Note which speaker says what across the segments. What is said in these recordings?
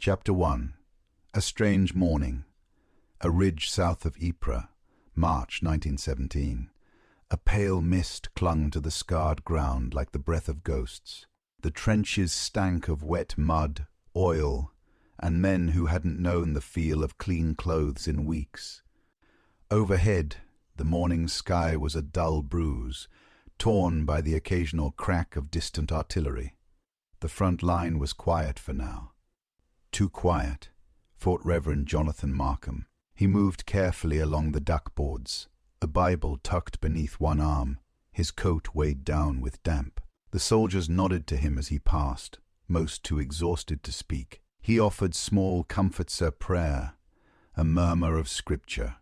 Speaker 1: Chapter 1. A Strange Morning. A ridge south of Ypres, March 1917. A pale mist clung to the scarred ground like the breath of ghosts. The trenches stank of wet mud, oil, and men who hadn't known the feel of clean clothes in weeks. Overhead, the morning sky was a dull bruise, torn by the occasional crack of distant artillery. The front line was quiet for now. Too quiet, thought Reverend Jonathan Markham. He moved carefully along the duckboards, a Bible tucked beneath one arm, his coat weighed down with damp. The soldiers nodded to him as he passed, most too exhausted to speak. He offered small comforts of prayer, a murmur of scripture,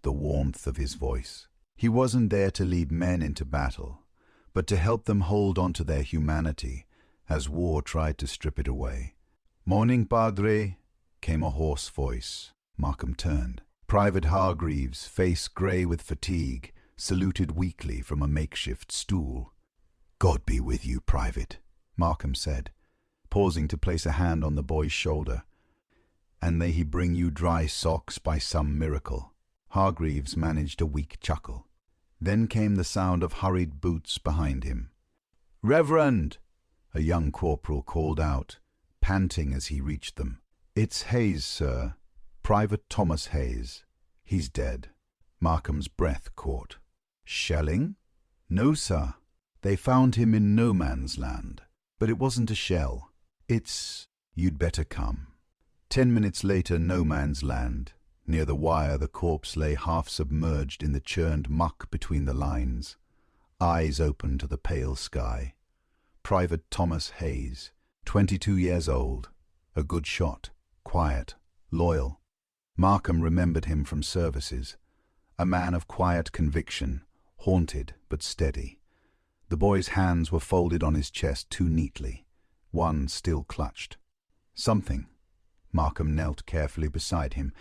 Speaker 1: the warmth of his voice. He wasn't there to lead men into battle, but to help them hold on to their humanity as war tried to strip it away. "Morning, Padre," came a hoarse voice. Markham turned. Private Hargreaves, face grey with fatigue, saluted weakly from a makeshift stool. "God be with you, Private," Markham said, pausing to place a hand on the boy's shoulder. "And may he bring you dry socks by some miracle." Hargreaves managed a weak chuckle. Then came the sound of hurried boots behind him. "Reverend!" a young corporal called out, panting as he reached them. "It's Hayes, sir. Private Thomas Hayes. He's dead." Markham's breath caught. "Shelling?" "No, sir. They found him in no man's land. But it wasn't a shell. You'd better come." 10 minutes later, no man's land. Near the wire, the corpse lay half submerged in the churned muck between the lines, eyes open to the pale sky. Private Thomas Hayes, 22 years old, a good shot, quiet, loyal. Markham remembered him from services, a man of quiet conviction, haunted but steady. The boy's hands were folded on his chest too neatly, one still clutched. "Something." Markham knelt carefully beside him,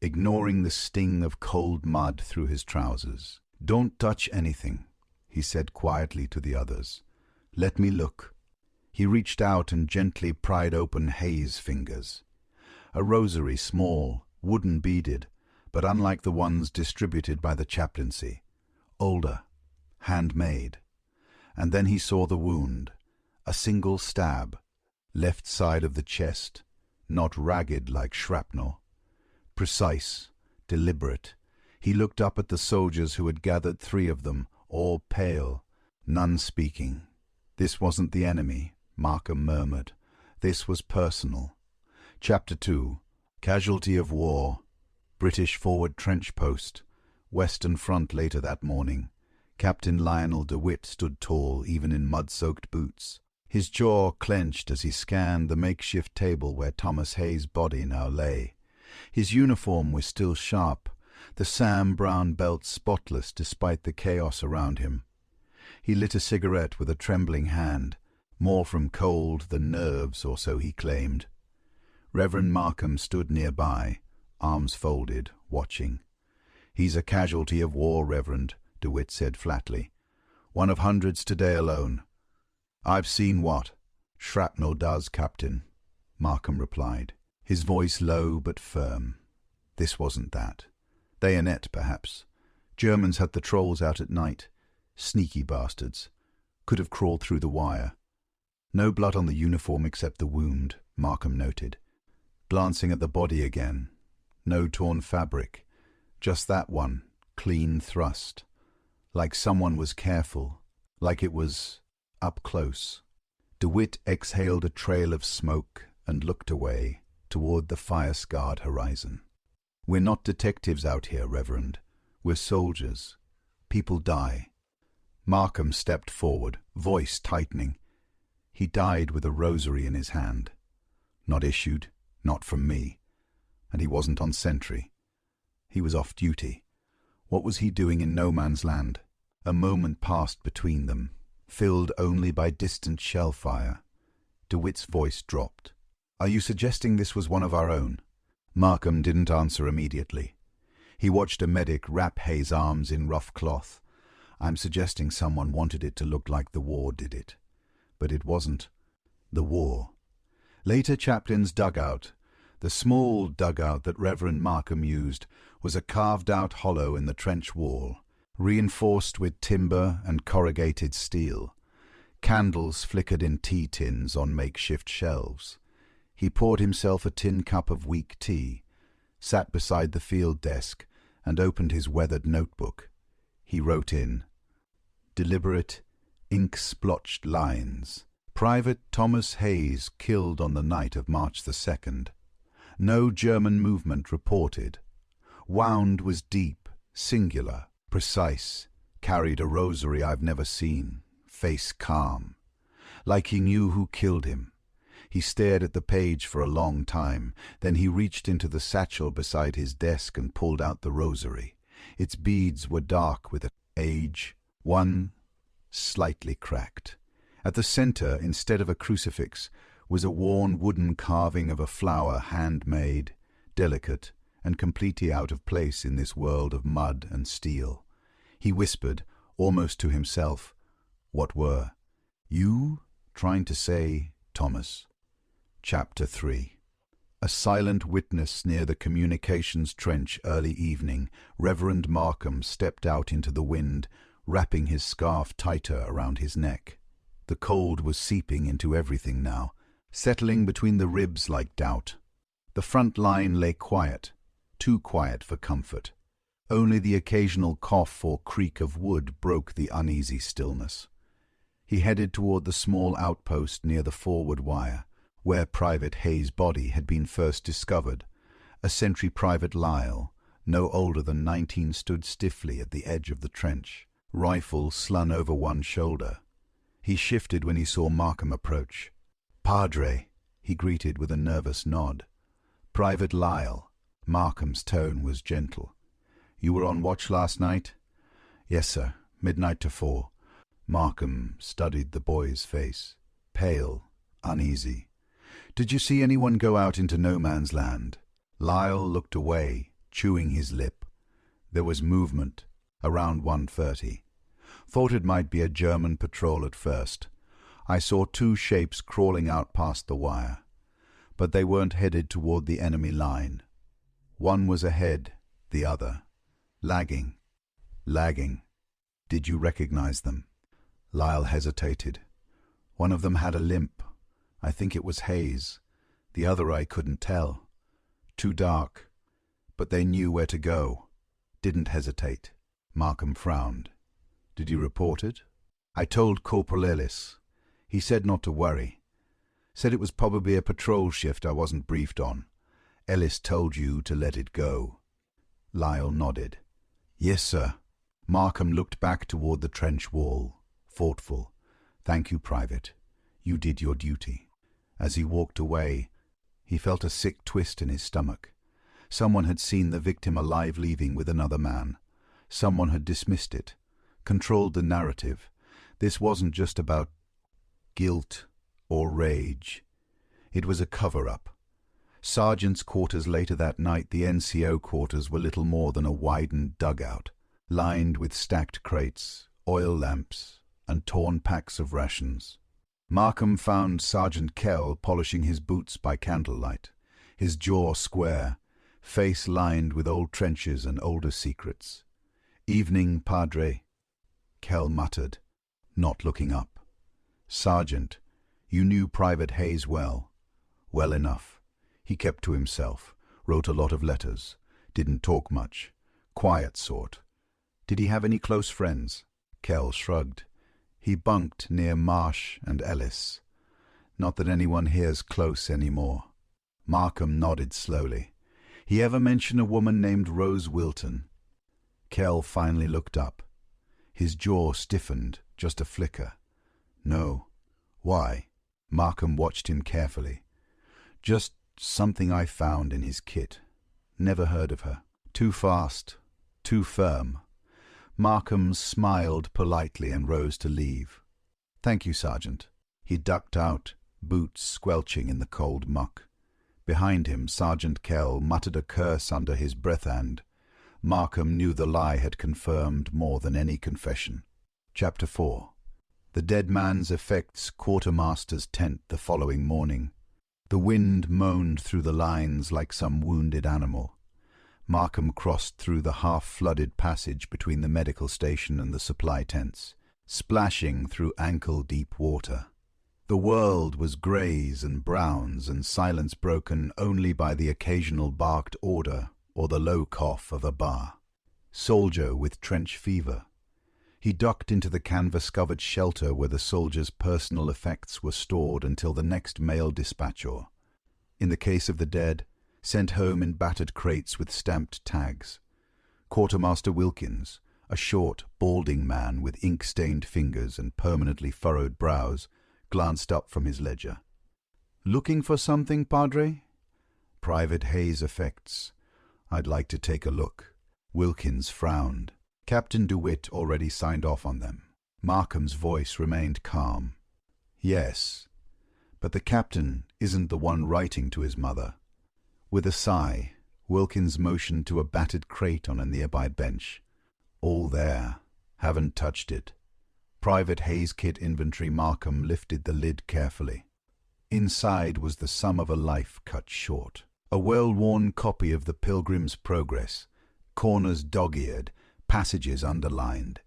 Speaker 1: ignoring the sting of cold mud through his trousers. "Don't touch anything," he said quietly to the others. "Let me look." He reached out and gently pried open Hayes' fingers. A rosary, small, wooden beaded, but unlike the ones distributed by the chaplaincy. Older, handmade. And then he saw the wound, a single stab, left side of the chest, not ragged like shrapnel. Precise, deliberate. He looked up at the soldiers who had gathered, 3 of them, all pale, none speaking. This wasn't the enemy, Markham murmured. This was personal. Chapter 2. Casualty of war. British forward trench post. Western Front later that morning. Captain Lionel DeWitt stood tall, even in mud-soaked boots. His jaw clenched as he scanned the makeshift table where Thomas Hayes' body now lay. His uniform was still sharp, the Sam Brown belt spotless despite the chaos around him. He lit a cigarette with a trembling hand, more from cold than nerves, or so he claimed. Reverend Markham stood nearby, arms folded, watching. "He's a casualty of war, Reverend," DeWitt said flatly. "One of hundreds today alone." "I've seen what shrapnel does, Captain," Markham replied, his voice low but firm. This wasn't that. Bayonet, perhaps. Germans had the trolls out at night. Sneaky bastards. Could have crawled through the wire. No blood on the uniform except the wound, Markham noted. Glancing at the body again. No torn fabric. Just that one, clean thrust. Like someone was careful. Like it was up close. DeWitt exhaled a trail of smoke and looked away, toward the fire-scarred horizon. "We're not detectives out here, Reverend. We're soldiers. People die." Markham stepped forward, voice tightening. "He died with a rosary in his hand. Not issued, not from me. And he wasn't on sentry. He was off duty. What was he doing in no man's land?" A moment passed between them, filled only by distant shell fire. DeWitt's voice dropped. "Are you suggesting this was one of our own?" Markham didn't answer immediately. He watched a medic wrap Hayes' arms in rough cloth. "I'm suggesting someone wanted it to look like the war did it. But it wasn't. The war. Later, chaplains dug out, The small dugout that Reverend Markham used was a carved-out hollow in the trench wall, reinforced with timber and corrugated steel. Candles flickered in tea tins on makeshift shelves. He poured himself a tin cup of weak tea, sat beside the field desk, and opened his weathered notebook. He wrote in deliberate, ink-splotched lines. Private Thomas Hayes killed on the night of March the 2nd. No German movement reported. Wound was deep, singular, precise, carried a rosary I've never seen, face calm. Like he knew who killed him. He stared at the page for a long time, then he reached into the satchel beside his desk and pulled out the rosary. Its beads were dark with age, one slightly cracked. At the center, instead of a crucifix, was a worn wooden carving of a flower, handmade, delicate, and completely out of place in this world of mud and steel. He whispered, almost to himself, "What were you trying to say, Thomas?" Chapter 3. A silent witness near the communications trench early evening, Reverend Markham stepped out into the wind, wrapping his scarf tighter around his neck. The cold was seeping into everything now, settling between the ribs like doubt. The front line lay quiet, too quiet for comfort. Only the occasional cough or creak of wood broke the uneasy stillness. He headed toward the small outpost near the forward wire, where Private Hayes' body had been first discovered. A sentry Private Lyle, no older than 19, stood stiffly at the edge of the trench, rifle slung over one shoulder. He shifted when he saw Markham approach. "Padre," he greeted with a nervous nod. "Private Lyle." Markham's tone was gentle. "You were on watch last night?" "Yes, sir. Midnight to 4. Markham studied the boy's face. Pale, uneasy. "Did you see anyone go out into no man's land?" Lyle looked away, chewing his lip. "There was movement, around 1:30. Thought it might be a German patrol at first. I saw 2 shapes crawling out past the wire, but they weren't headed toward the enemy line. One was ahead, the other. Lagging. Did you recognize them?" Lyle hesitated. "One of them had a limp. I think it was Hayes. The other I couldn't tell. Too dark. But they knew where to go. Didn't hesitate." Markham frowned. "Did you report it?" "I told Corporal Ellis. He said not to worry. Said it was probably a patrol shift I wasn't briefed on. Ellis told you to let it go." Lyle nodded. "Yes, sir." Markham looked back toward the trench wall, thoughtful. "Thank you, Private. You did your duty." As he walked away, he felt a sick twist in his stomach. Someone had seen the victim alive leaving with another man. Someone had dismissed it, controlled the narrative. This wasn't just about guilt or rage. It was a cover-up. Sergeant's quarters later that night, the NCO quarters, were little more than a widened dugout, lined with stacked crates, oil lamps, and torn packs of rations. Markham found Sergeant Kell polishing his boots by candlelight, his jaw square, face lined with old trenches and older secrets. "Evening, Padre," Kell muttered, not looking up. "Sergeant, you knew Private Hayes well." "Well enough. He kept to himself, wrote a lot of letters, didn't talk much, quiet sort." "Did he have any close friends?" Kell shrugged. "He bunked near Marsh and Ellis. Not that anyone here's close anymore." Markham nodded slowly. "He ever mention a woman named Rose Wilton?" Kell finally looked up. His jaw stiffened, just a flicker. "No." "Why?" Markham watched him carefully. "Just something I found in his kit. Never heard of her. Too fast, too firm." Markham smiled politely and rose to leave. "Thank you, Sergeant." He ducked out, boots squelching in the cold muck. Behind him, Sergeant Kell muttered a curse under his breath, and Markham knew the lie had confirmed more than any confession. Chapter 4. The dead man's effects quartermaster's tent the following morning. The wind moaned through the lines like some wounded animal. Markham crossed through the half-flooded passage between the medical station and the supply tents, splashing through ankle-deep water. The world was greys and browns and silence broken only by the occasional barked order or the low cough of a bar. Soldier with trench fever. He ducked into the canvas-covered shelter where the soldier's personal effects were stored until the next mail dispatcher. In the case of the dead, sent home in battered crates with stamped tags. Quartermaster Wilkins, a short, balding man with ink-stained fingers and permanently furrowed brows, glanced up from his ledger. "Looking for something, Padre?" "Private Hayes effects. I'd like to take a look." Wilkins frowned. Captain DeWitt already signed off on them. Markham's voice remained calm. "Yes, but the captain isn't the one writing to his mother." With a sigh, Wilkins motioned to a battered crate on a nearby bench. "All there. Haven't touched it." Private Hayes kit inventory. Markham lifted the lid carefully. Inside was the sum of a life cut short. A well-worn copy of the Pilgrim's Progress, corners dog-eared, passages underlined.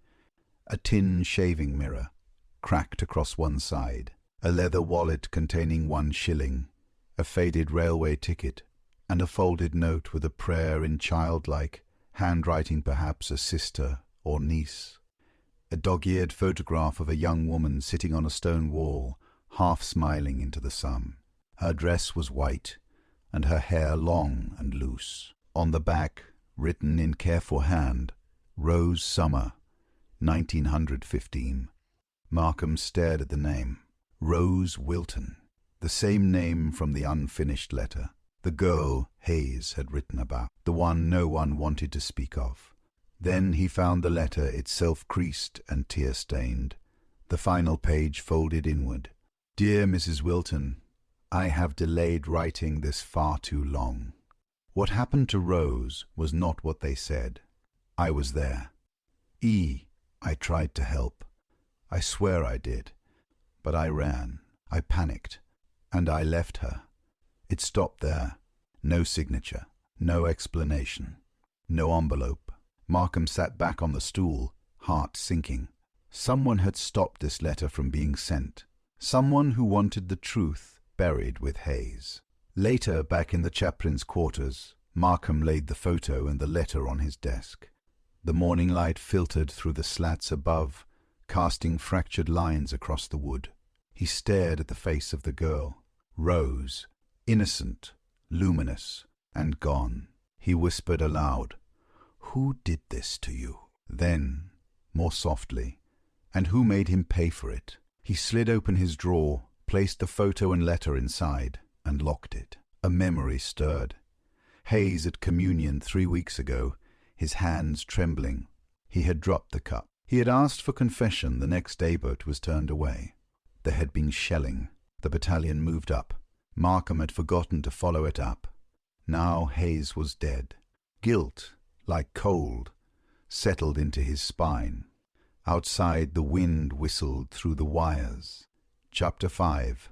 Speaker 1: A tin shaving mirror, cracked across one side. A leather wallet containing 1 shilling. A faded railway ticket, and a folded note with a prayer in childlike handwriting, perhaps a sister or niece. A dog-eared photograph of a young woman sitting on a stone wall, half smiling into the sun. Her dress was white, and her hair long and loose. On the back, written in careful hand, Rose Summer, 1915. Markham stared at the name. Rose Wilton, the same name from the unfinished letter. The girl Hayes had written about, the one no one wanted to speak of. Then he found the letter, itself creased and tear-stained, the final page folded inward. "Dear Mrs. Wilton, I have delayed writing this far too long. What happened to Rose was not what they said. I was there. I tried to help. I swear I did. But I ran. I panicked. And I left her. It stopped there. No signature. No explanation. No envelope." Markham sat back on the stool, heart sinking. Someone had stopped this letter from being sent. Someone who wanted the truth buried with Hayes. Later, back in the chaplain's quarters, Markham laid the photo and the letter on his desk. The morning light filtered through the slats above, casting fractured lines across the wood. He stared at the face of the girl. Rose, innocent, luminous, and gone. He whispered aloud, "Who did this to you?" Then, more softly, "And who made him pay for it?" He slid open his drawer, placed the photo and letter inside, and locked it. A memory stirred. Hayes at communion 3 weeks ago, his hands trembling. He had dropped the cup. He had asked for confession the next day, but was turned away. There had been shelling. The battalion moved up. Markham had forgotten to follow it up. Now Hayes was dead. Guilt, like cold, settled into his spine. Outside, the wind whistled through the wires. Chapter 5.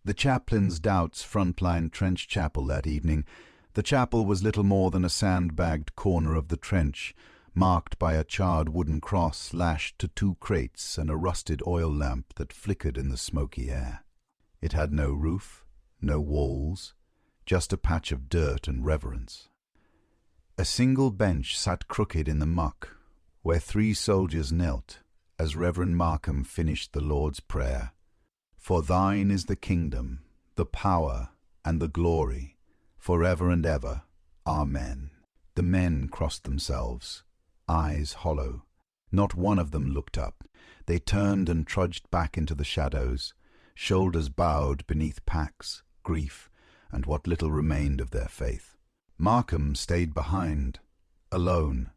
Speaker 1: The chaplain's doubts frontline trench chapel that evening. The chapel was little more than a sandbagged corner of the trench, marked by a charred wooden cross lashed to 2 crates and a rusted oil lamp that flickered in the smoky air. It had no roof, no walls, just a patch of dirt and reverence. A single bench sat crooked in the muck, where 3 soldiers knelt, as Reverend Markham finished the Lord's Prayer. "For thine is the kingdom, the power, and the glory, forever and ever. Amen." The men crossed themselves, eyes hollow. Not one of them looked up. They turned and trudged back into the shadows, shoulders bowed beneath packs, grief, and what little remained of their faith. Markham stayed behind, alone,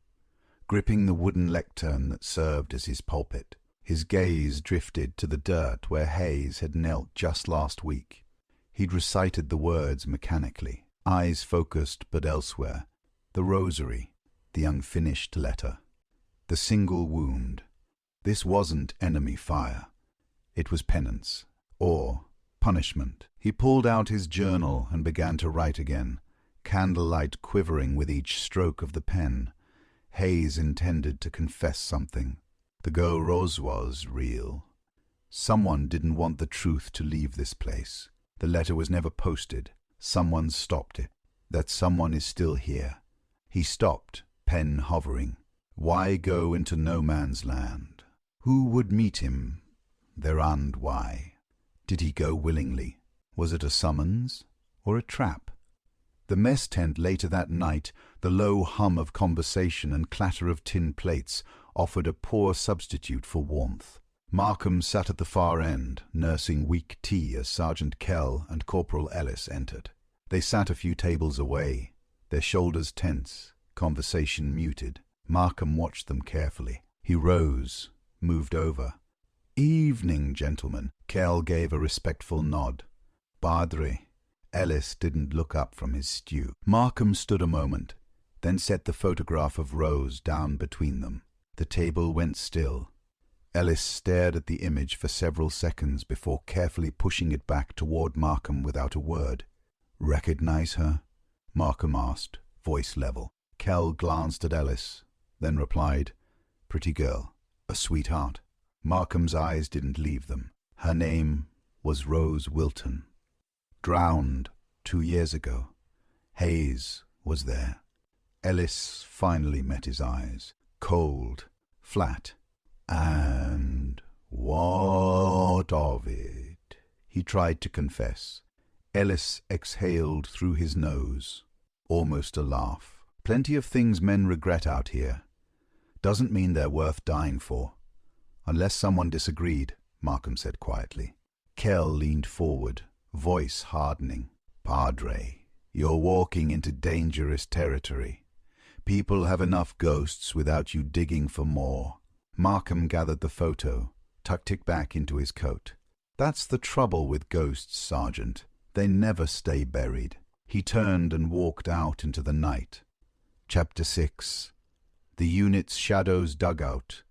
Speaker 1: gripping the wooden lectern that served as his pulpit. His gaze drifted to the dirt where Hayes had knelt just last week. He'd recited the words mechanically, eyes focused but elsewhere. The rosary, the unfinished letter, the single wound. This wasn't enemy fire. It was penance, or Punishment. He pulled out his journal and began to write again, candlelight quivering with each stroke of the pen. Hayes intended to confess something. The Go Rose was real. Someone didn't want the truth to leave this place. The letter was never posted. Someone stopped it. That someone is still here. He stopped, pen hovering. Why go into no man's land? Who would meet him there, and why? Did he go willingly? Was it a summons or a trap? The mess tent later that night, the low hum of conversation and clatter of tin plates, offered a poor substitute for warmth. Markham sat at the far end, nursing weak tea as Sergeant Kell and Corporal Ellis entered. They sat a few tables away, their shoulders tense, conversation muted. Markham watched them carefully. He rose, moved over. "Evening, gentlemen." Kell gave a respectful nod. "Padre." Ellis didn't look up from his stew. Markham stood a moment, then set the photograph of Rose down between them. The table went still. Ellis stared at the image for several seconds before carefully pushing it back toward Markham without a word. "Recognize her?" Markham asked, voice level. Kell glanced at Ellis, then replied, "Pretty girl, a sweetheart." Markham's eyes didn't leave them. Her name was Rose Wilton. Drowned 2 years ago. Hayes was there. Ellis finally met his eyes. Cold, flat. "And what of it?" he tried to confess. Ellis exhaled through his nose, almost a laugh. "Plenty of things men regret out here. Doesn't mean they're worth dying for." "Unless someone disagreed," Markham said quietly. Kell leaned forward, voice hardening. "Padre, you're walking into dangerous territory. People have enough ghosts without you digging for more." Markham gathered the photo, tucked it back into his coat. "That's the trouble with ghosts, Sergeant. They never stay buried." He turned and walked out into the night. Chapter 6. The unit's shadows dugout.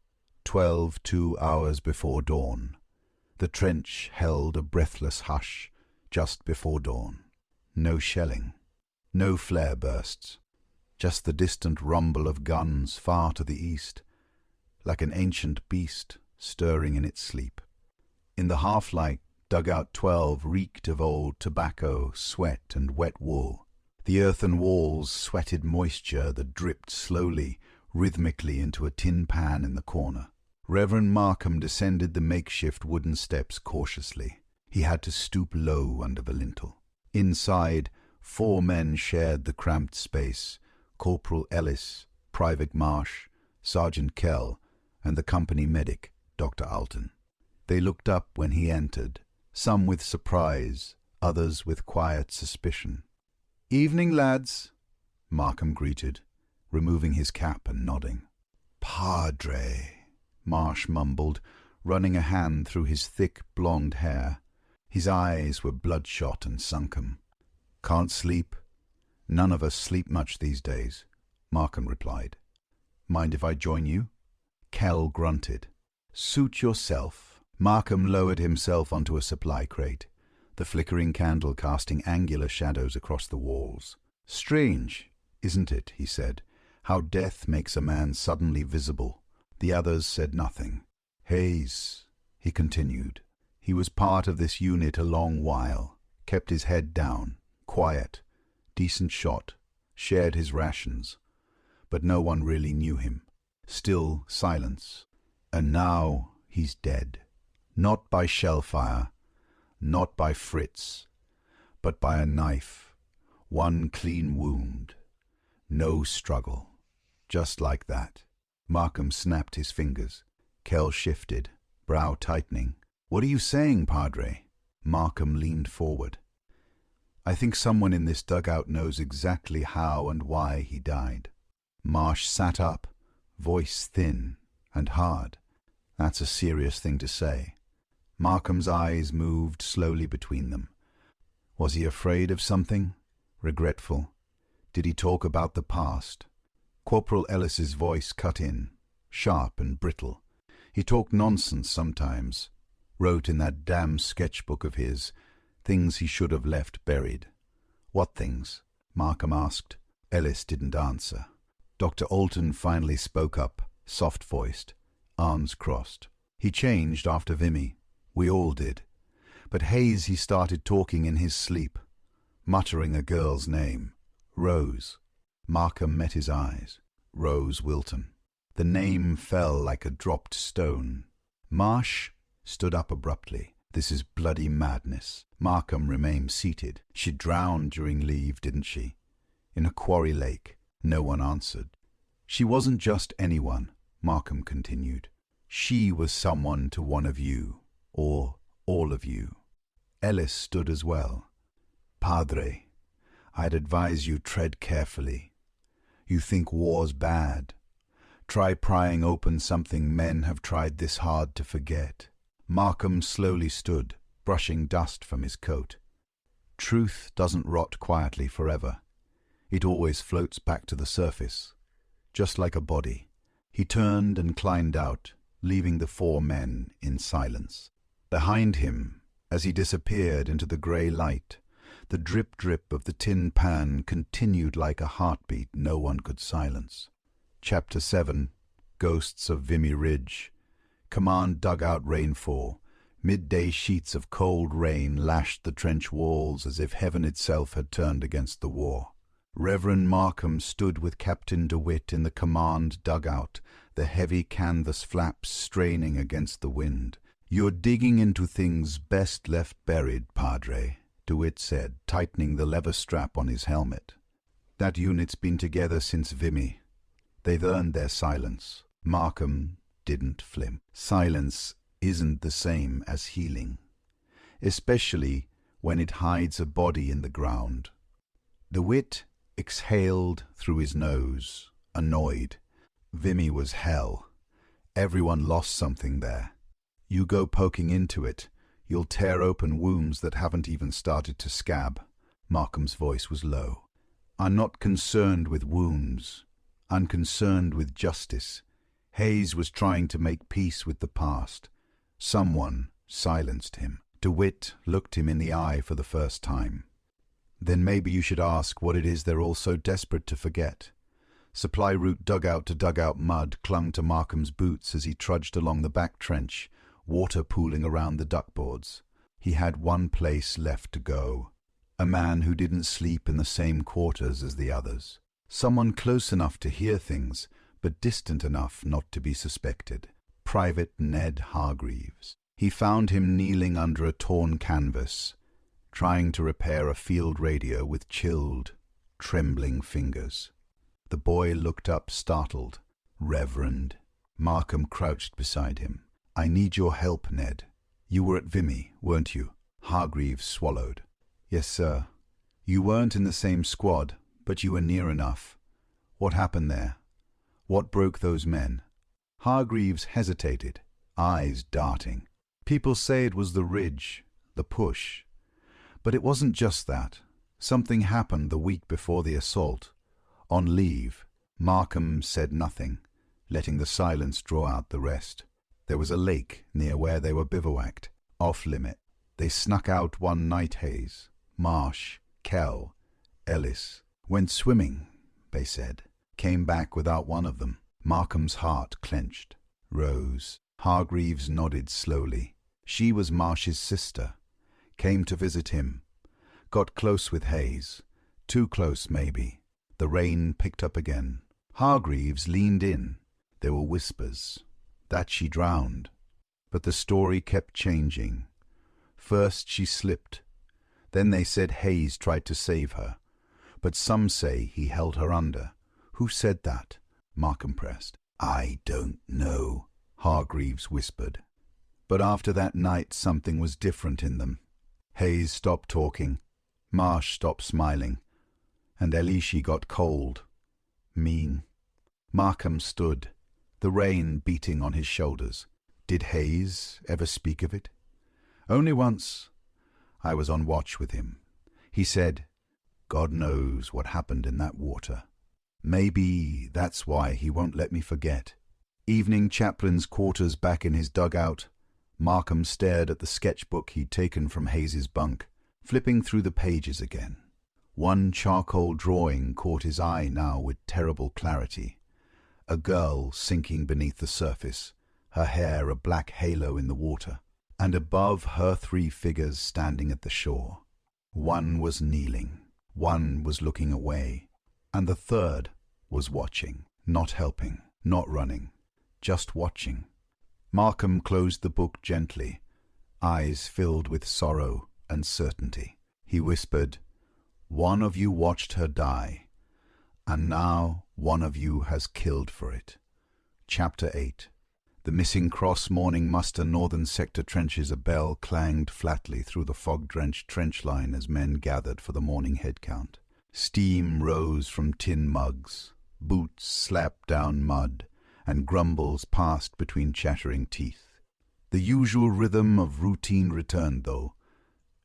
Speaker 1: 2 hours before dawn. The trench held a breathless hush just before dawn. No shelling. No flare bursts. Just the distant rumble of guns far to the east, like an ancient beast stirring in its sleep. In the half-light, Dugout 12 reeked of old tobacco, sweat, and wet wool. The earthen walls sweated moisture that dripped slowly, rhythmically into a tin pan in the corner. Reverend Markham descended the makeshift wooden steps cautiously. He had to stoop low under the lintel. Inside, 4 men shared the cramped space: Corporal Ellis, Private Marsh, Sergeant Kell, and the company medic, Dr. Alton. They looked up when he entered, some with surprise, others with quiet suspicion. "Evening, lads," Markham greeted, removing his cap and nodding. "Padre," Marsh mumbled, running a hand through his thick blonde hair. His eyes were bloodshot and sunken. "Can't sleep? None of us sleep much these days," Markham replied. "Mind if I join you?" Kell grunted. "Suit yourself." Markham lowered himself onto a supply crate, the flickering candle casting angular shadows across the walls. "Strange, isn't it," he said, "how death makes a man suddenly visible." The others said nothing. "Hayes," he continued. "He was part of this unit a long while, kept his head down, quiet, decent shot, shared his rations, but no one really knew him. Still silence. And now he's dead. Not by shellfire, not by Fritz, but by a knife. One clean wound. No struggle. Just like that." Markham snapped his fingers. Kell shifted, brow tightening. "What are you saying, Padre?" Markham leaned forward. "I think someone in this dugout knows exactly how and why he died." Marsh sat up, voice thin and hard. "That's a serious thing to say." Markham's eyes moved slowly between them. Was he afraid of something? Regretful? Did he talk about the past? Corporal Ellis's voice cut in, sharp and brittle. He talked nonsense sometimes, wrote in that damn sketchbook of his, Things he should have left buried. What things? Markham asked. Ellis didn't answer. Dr. Alton finally spoke up, soft-voiced, arms crossed. He changed after Vimy. We all did. But Hayes, he started talking in his sleep, muttering a girl's name. Rose. Markham met his eyes. Rose Wilton. The name fell like a dropped stone. Marsh stood up abruptly. This is bloody madness. Markham remained seated. She drowned during leave, didn't she? In a quarry lake. No one answered. She wasn't just anyone, Markham continued. She was someone to one of you, or all of you. Ellis stood as well. Padre, I'd advise you tread carefully. You think war's bad. Try prying open something men have tried this hard to forget. Markham slowly stood, brushing dust from his coat. Truth doesn't rot quietly forever. It always floats back to the surface, just like a body. He turned and climbed out, leaving the four men in silence. Behind him, as he disappeared into the grey light, the drip-drip of the tin pan continued like a heartbeat no one could silence. Chapter 7. Ghosts of Vimy Ridge. Command dugout rainfall. Midday sheets of cold rain lashed the trench walls as if heaven itself had turned against the war. Reverend Markham stood with Captain DeWitt in the command dugout, the heavy canvas flaps straining against the wind. "You're digging into things best left buried, Padre," DeWitt said, tightening the leather strap on his helmet. "That unit's been together since Vimy. They've earned their silence." Markham didn't flim. Silence isn't the same as healing, especially when it hides a body in the ground. DeWitt exhaled through his nose, annoyed. Vimy was hell. Everyone lost something there. You go poking into it, you'll tear open wounds that haven't even started to scab. Markham's voice was low. "I'm not concerned with wounds. I'm concerned with justice." Hayes was trying to make peace with the past. Someone silenced him. DeWitt looked him in the eye for the first time. "Then maybe you should ask what it is they're all so desperate to forget." Supply route dugout to dugout mud clung to Markham's boots as he trudged along the back trench, water pooling around the duckboards. He had one place left to go. A man who didn't sleep in the same quarters as the others. Someone close enough to hear things, but distant enough not to be suspected. Private Ned Hargreaves. He found him kneeling under a torn canvas, trying to repair a field radio with chilled, trembling fingers. The boy looked up, startled. "Reverend." Markham crouched beside him. "I need your help, Ned. You were at Vimy, weren't you?" Hargreaves swallowed. "Yes, sir. You weren't in the same squad, but you were near enough. What happened there? What broke those men?" Hargreaves hesitated, eyes darting. "People say it was the ridge, the push. But it wasn't just that. Something happened the week before the assault. On leave." Markham said nothing, letting the silence draw out the rest. "There was a lake near where they were bivouacked, off-limit. They snuck out one night, Hayes. Marsh, Kell, Ellis. Went swimming, they said. Came back without one of them." Markham's heart clenched. Rose. Hargreaves nodded slowly. She was Marsh's sister. Came to visit him. Got close with Hayes. Too close, maybe. The rain picked up again. Hargreaves leaned in. There were whispers. That she drowned. But the story kept changing. First she slipped. Then they said Hayes tried to save her. But some say he held her under. Who said that? Markham pressed. "I don't know," Hargreaves whispered. But after that night something was different in them. Hayes stopped talking. Marsh stopped smiling. And Elishi got cold. Mean. Markham stood, the rain beating on his shoulders. Did Hayes ever speak of it? Only once. I was on watch with him. He said, "God knows what happened in that water." Maybe that's why he won't let me forget. Evening chaplain's quarters back in his dugout. Markham stared at the sketchbook he'd taken from Hayes's bunk, flipping through the pages again. One charcoal drawing caught his eye now with terrible clarity. A girl sinking beneath the surface, her hair a black halo in the water, and above her 3 figures standing at the shore. One was kneeling, one was looking away, and the third was watching, not helping, not running, just watching. Markham closed the book gently, eyes filled with sorrow and certainty. He whispered, "One of you watched her die, and now one of you has killed for it." Chapter 8. The Missing Cross morning muster northern sector trenches. A bell clanged flatly through the fog-drenched trench line as men gathered for the morning head count. Steam rose from tin mugs, boots slapped down mud, and grumbles passed between chattering teeth. The usual rhythm of routine returned, though.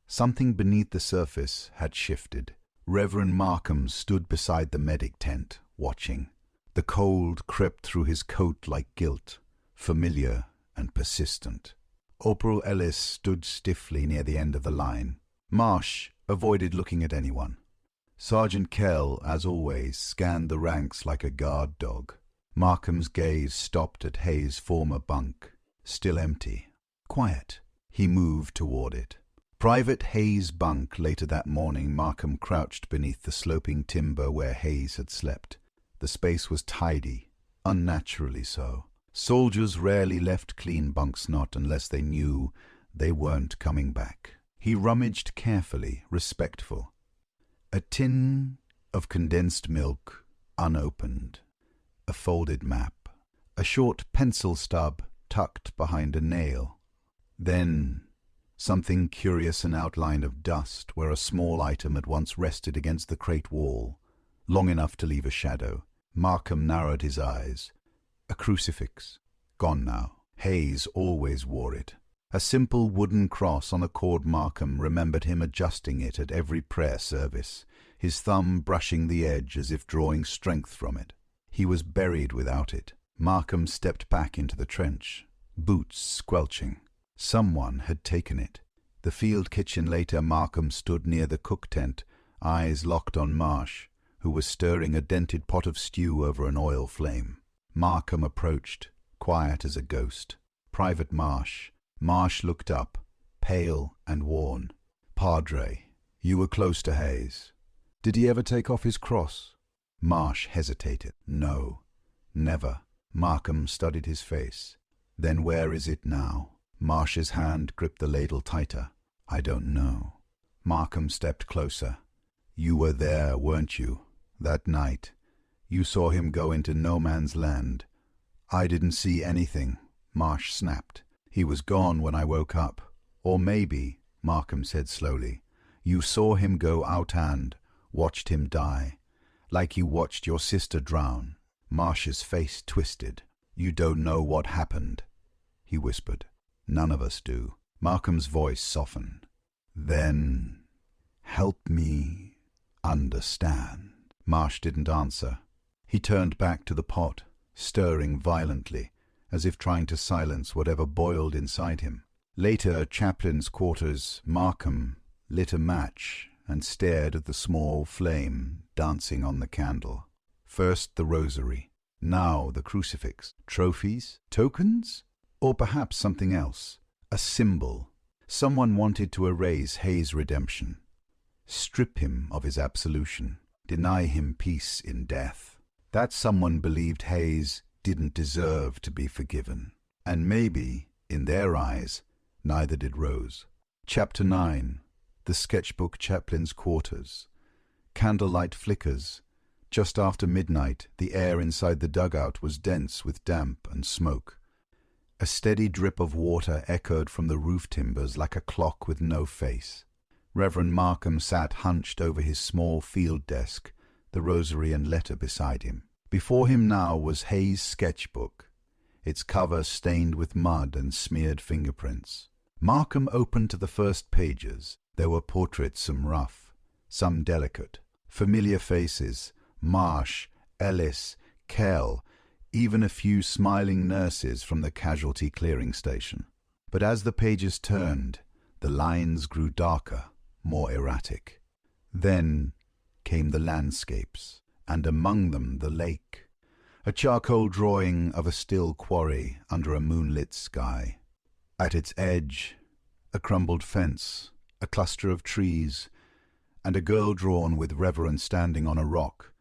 Speaker 1: Something beneath the surface had shifted. Reverend Markham stood beside the medic tent, watching. The cold crept through his coat like guilt, familiar and persistent. Opal Ellis stood stiffly near the end of the line. Marsh avoided looking at anyone. Sergeant Kell, as always, scanned the ranks like a guard dog. Markham's gaze stopped at Hayes' former bunk, still empty. Quiet. He moved toward it. Private Hayes' bunk. Later that morning, Markham crouched beneath the sloping timber where Hayes had slept. The space was tidy, unnaturally so. Soldiers rarely left clean bunks, not unless they knew they weren't coming back. He rummaged carefully, respectful. A tin of condensed milk, unopened. A folded map. A short pencil stub tucked behind a nail. Then something curious, an outline of dust where a small item had once rested against the crate wall, long enough to leave a shadow. Markham narrowed his eyes. A crucifix. Gone now. Hayes always wore it. A simple wooden cross on a cord. Markham remembered him adjusting it at every prayer service, his thumb brushing the edge as if drawing strength from it. He was buried without it. Markham stepped back into the trench, boots squelching. Someone had taken it. The field kitchen. Later, Markham stood near the cook tent, eyes locked on Marsh, who was stirring a dented pot of stew over an oil flame. Markham approached, quiet as a ghost. Private Marsh. Marsh looked up, pale and worn. "Padre, you were close to Hayes. Did he ever take off his cross?" Marsh hesitated. "No, never." Markham studied his face. "Then where is it now?" Marsh's hand gripped the ladle tighter. "I don't know." Markham stepped closer. "You were there, weren't you, that night? You saw him go into no man's land." "I didn't see anything," Marsh snapped. "He was gone when I woke up. Or maybe," Markham said slowly, "you saw him go out and watched him die, like you watched your sister drown." Marsh's face twisted. "You don't know what happened," he whispered. "None of us do." Markham's voice softened. "Then help me understand." Marsh didn't answer. He turned back to the pot, stirring violently, as if trying to silence whatever boiled inside him. Later, at Chaplain's quarters, Markham lit a match and stared at the small flame dancing on the candle. First the rosary, now the crucifix. Trophies? Tokens? Or perhaps something else. A symbol. Someone wanted to erase Hayes' redemption, strip him of his absolution, deny him peace in death. That someone believed Hayes didn't deserve to be forgiven. And maybe, in their eyes, neither did Rose. Chapter 9. The sketchbook. Chaplain's quarters. Candlelight flickers. Just after midnight, the air inside the dugout was dense with damp and smoke. A steady drip of water echoed from the roof timbers like a clock with no face. Reverend Markham sat hunched over his small field desk, the rosary and letter beside him. Before him now was Hayes' sketchbook, its cover stained with mud and smeared fingerprints. Markham opened to the first pages. There were portraits, some rough, some delicate. Familiar faces: Marsh, Ellis, Kell, even a few smiling nurses from the casualty clearing station. But as the pages turned, the lines grew darker, more erratic. Then came the landscapes, and among them the lake, a charcoal drawing of a still quarry under a moonlit sky. At its edge, a crumbled fence, a cluster of trees, and a girl drawn with reverence standing on a rock,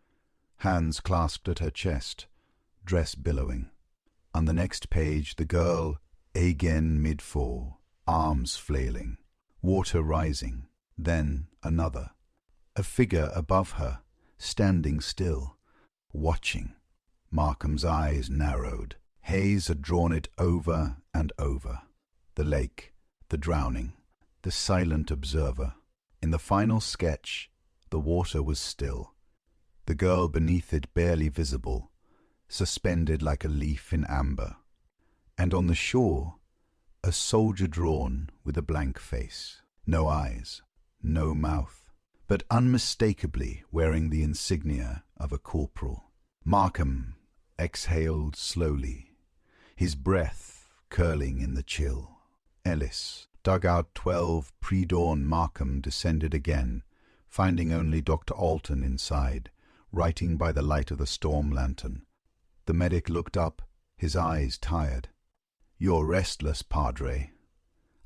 Speaker 1: hands clasped at her chest, dress billowing. On the next page, the girl, again mid-fall, arms flailing, water rising, then another, a figure above her, standing still, watching. Markham's eyes narrowed. Hayes had drawn it over and over. The lake, the drowning, the silent observer. In the final sketch, the water was still, the girl beneath it barely visible, suspended like a leaf in amber. And on the shore, a soldier drawn with a blank face, no eyes, no mouth, but unmistakably wearing the insignia of a corporal. Markham exhaled slowly, his breath curling in the chill. Ellis, dugout 12, pre-dawn. Markham descended again, finding only Dr. Alton inside, writing by the light of the storm lantern. The medic looked up, his eyes tired. "You're restless, Padre."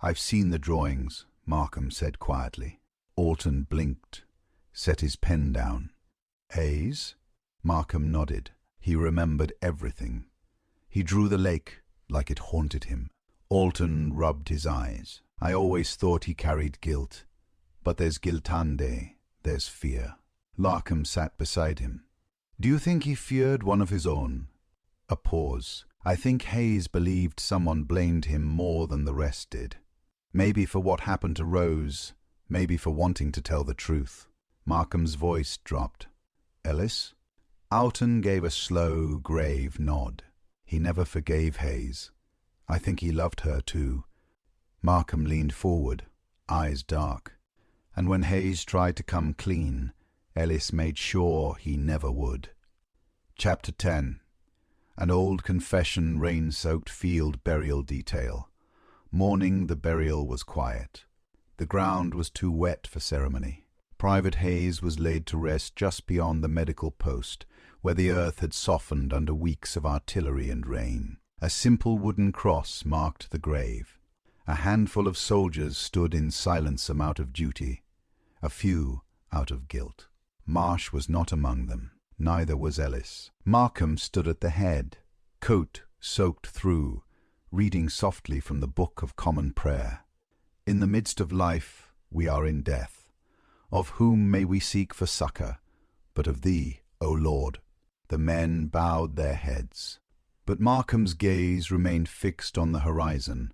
Speaker 1: "I've seen the drawings," Markham said quietly. Alton blinked, set his pen down. "Hayes?" Markham nodded. He remembered everything. He drew the lake like it haunted him. Alton rubbed his eyes. "I always thought he carried guilt. But there's guiltande, there's fear." Markham sat beside him. "Do you think he feared one of his own?" A pause. "I think Hayes believed someone blamed him more than the rest did. Maybe for what happened to Rose, maybe for wanting to tell the truth." Markham's voice dropped. "Ellis?" Alton gave a slow, grave nod. He never forgave Hayes. I think he loved her too. Markham leaned forward, eyes dark. And when Hayes tried to come clean, Ellis made sure he never would. Chapter 10. An old confession, rain-soaked field burial detail. Morning, the burial was quiet. The ground was too wet for ceremony. Private Hayes was laid to rest just beyond the medical post, where the earth had softened under weeks of artillery and rain. A simple wooden cross marked the grave. A handful of soldiers stood in silent some out of duty, a few out of guilt. Marsh was not among them, neither was Ellis. Markham stood at the head, coat soaked through, reading softly from the Book of Common Prayer. "In the midst of life we are in death. Of whom may we seek for succor, but of thee, O Lord?" The men bowed their heads, but Markham's gaze remained fixed on the horizon,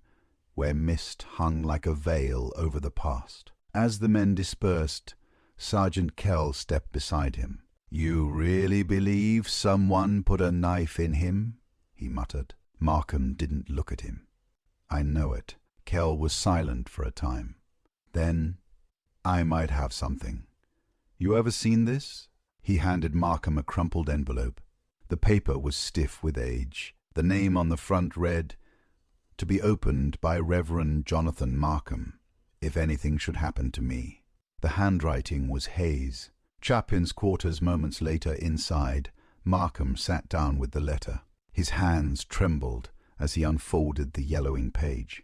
Speaker 1: where mist hung like a veil over the past. As the men dispersed, Sergeant Kell stepped beside him. "You really believe someone put a knife in him?" he muttered. Markham didn't look at him. "I know it." Kell was silent for a time. Then, "I might have something. You ever seen this?" He handed Markham a crumpled envelope. The paper was stiff with age. The name on the front read, "To be opened by Reverend Jonathan Markham, if anything should happen to me." The handwriting was Hayes. Chaplain's quarters moments later inside, Markham sat down with the letter. His hands trembled as he unfolded the yellowing page.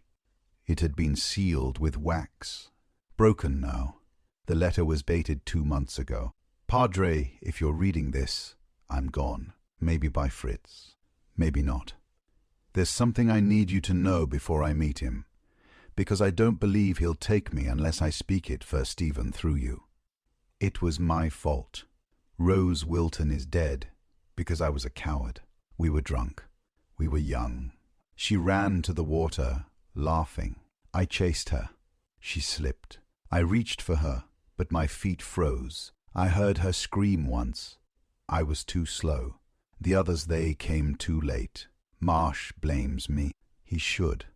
Speaker 1: It had been sealed with wax. Broken now. The letter was dated 2 months ago. "Padre, if you're reading this, I'm gone. Maybe by Fritz. Maybe not. There's something I need you to know before I meet him, because I don't believe he'll take me unless I speak it first even through you. It was my fault. Rose Wilton is dead because I was a coward. We were drunk. We were young. She ran to the water, laughing. I chased her. She slipped. I reached for her, but my feet froze. I heard her scream once. I was too slow. The others, they came too late. Marsh blames me. He should.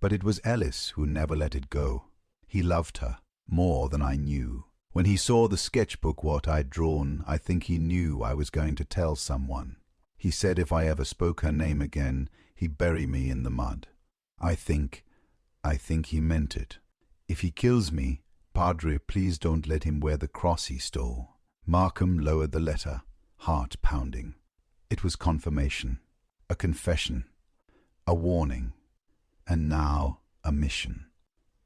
Speaker 1: But it was Ellis who never let it go. He loved her more than I knew. When he saw the sketchbook what I'd drawn, I think he knew I was going to tell someone. He said if I ever spoke her name again, he'd bury me in the mud. I think he meant it. If he kills me, Padre, please don't let him wear the cross he stole." Markham lowered the letter, heart pounding. It was confirmation, a confession, a warning, and now a mission.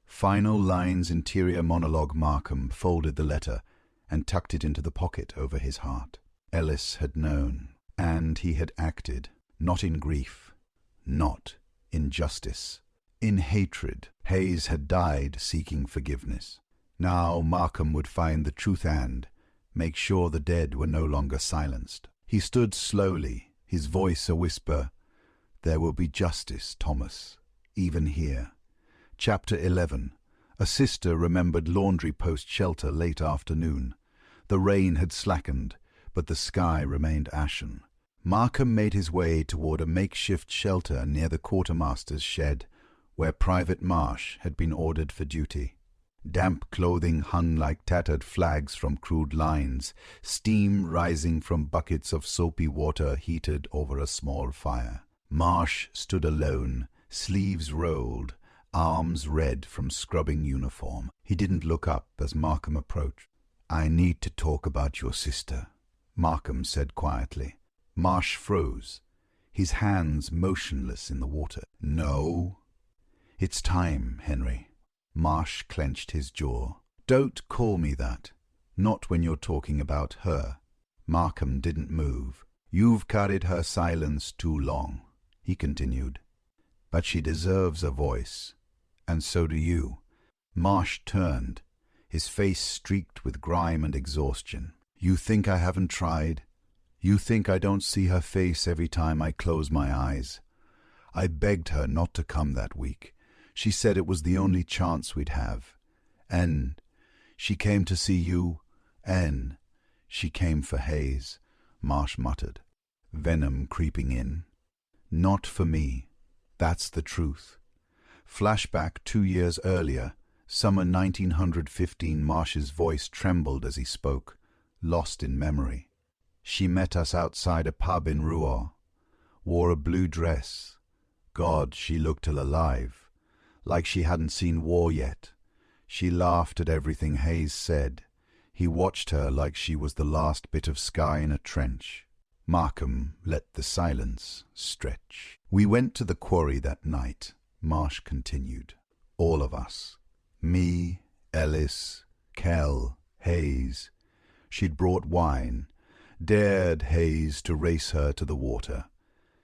Speaker 1: Final lines, interior monologue. Markham folded the letter and tucked it into the pocket over his heart. Ellis had known, and he had acted, not in grief, not in justice, in hatred. Hayes had died seeking forgiveness. Now Markham would find the truth and make sure the dead were no longer silenced. He stood slowly, his voice a whisper. "There will be justice, Thomas, even here." Chapter 11. A sister remembered laundry post shelter late afternoon. The rain had slackened, but the sky remained ashen. Markham made his way toward a makeshift shelter near the quartermaster's shed, where Private Marsh had been ordered for duty. Damp clothing hung like tattered flags from crude lines, steam rising from buckets of soapy water heated over a small fire. Marsh stood alone, sleeves rolled, arms red from scrubbing uniform. He didn't look up as Markham approached. "I need to talk about your sister," Markham said quietly. Marsh froze, his hands motionless in the water. "No." "It's time, Henry." Marsh clenched his jaw. "Don't call me that. Not when you're talking about her." Markham didn't move. "You've carried her silence too long," he continued. "But she deserves a voice, and so do you." Marsh turned, his face streaked with grime and exhaustion. "You think I haven't tried? You think I don't see her face every time I close my eyes? I begged her not to come that week. She said it was the only chance we'd have. And she came to see you, and she came for Hayes," Marsh muttered, venom creeping in. "Not for me. That's the truth." Flashback 2 years earlier, summer 1915. Marsh's voice trembled as he spoke, lost in memory. "She met us outside a pub in Rouen, wore a blue dress. God, she looked alive, like she hadn't seen war yet. She laughed at everything Hayes said. He watched her like she was the last bit of sky in a trench." Markham let the silence stretch. "We went to the quarry that night," Marsh continued. "All of us. Me, Ellis, Kell, Hayes. She'd brought wine, dared Hayes to race her to the water.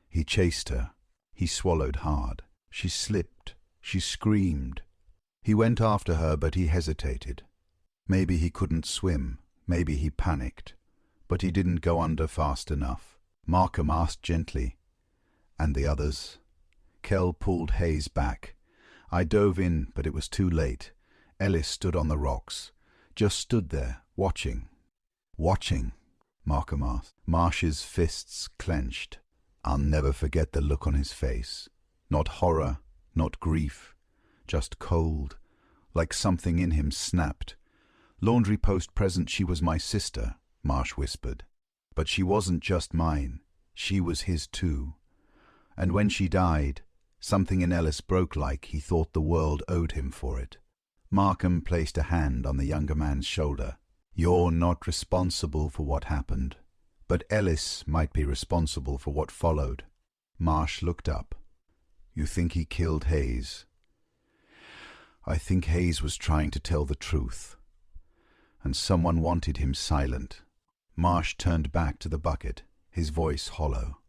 Speaker 1: He chased her. He swallowed hard. She slipped. She screamed. He went after her, but he hesitated. Maybe he couldn't swim. Maybe he panicked. But he didn't go under fast enough." Markham asked gently, "And the others?" Kell pulled Hayes back. "I dove in, but it was too late." Ellis stood on the rocks, just stood there, watching. "Watching?" Markham asked. Marsh's fists clenched. I'll never forget the look on his face. Not horror, not grief, just cold, like something in him snapped. "Laundry post present, she was my sister," Marsh whispered. "But she wasn't just mine. She was his too. And when she died, something in Ellis broke like he thought the world owed him for it." Markham placed a hand on the younger man's shoulder. "You're not responsible for what happened, but Ellis might be responsible for what followed." Marsh looked up. "You think he killed Hayes?" "I think Hayes was trying to tell the truth, and someone wanted him silent." Marsh turned back to the bucket, his voice hollow.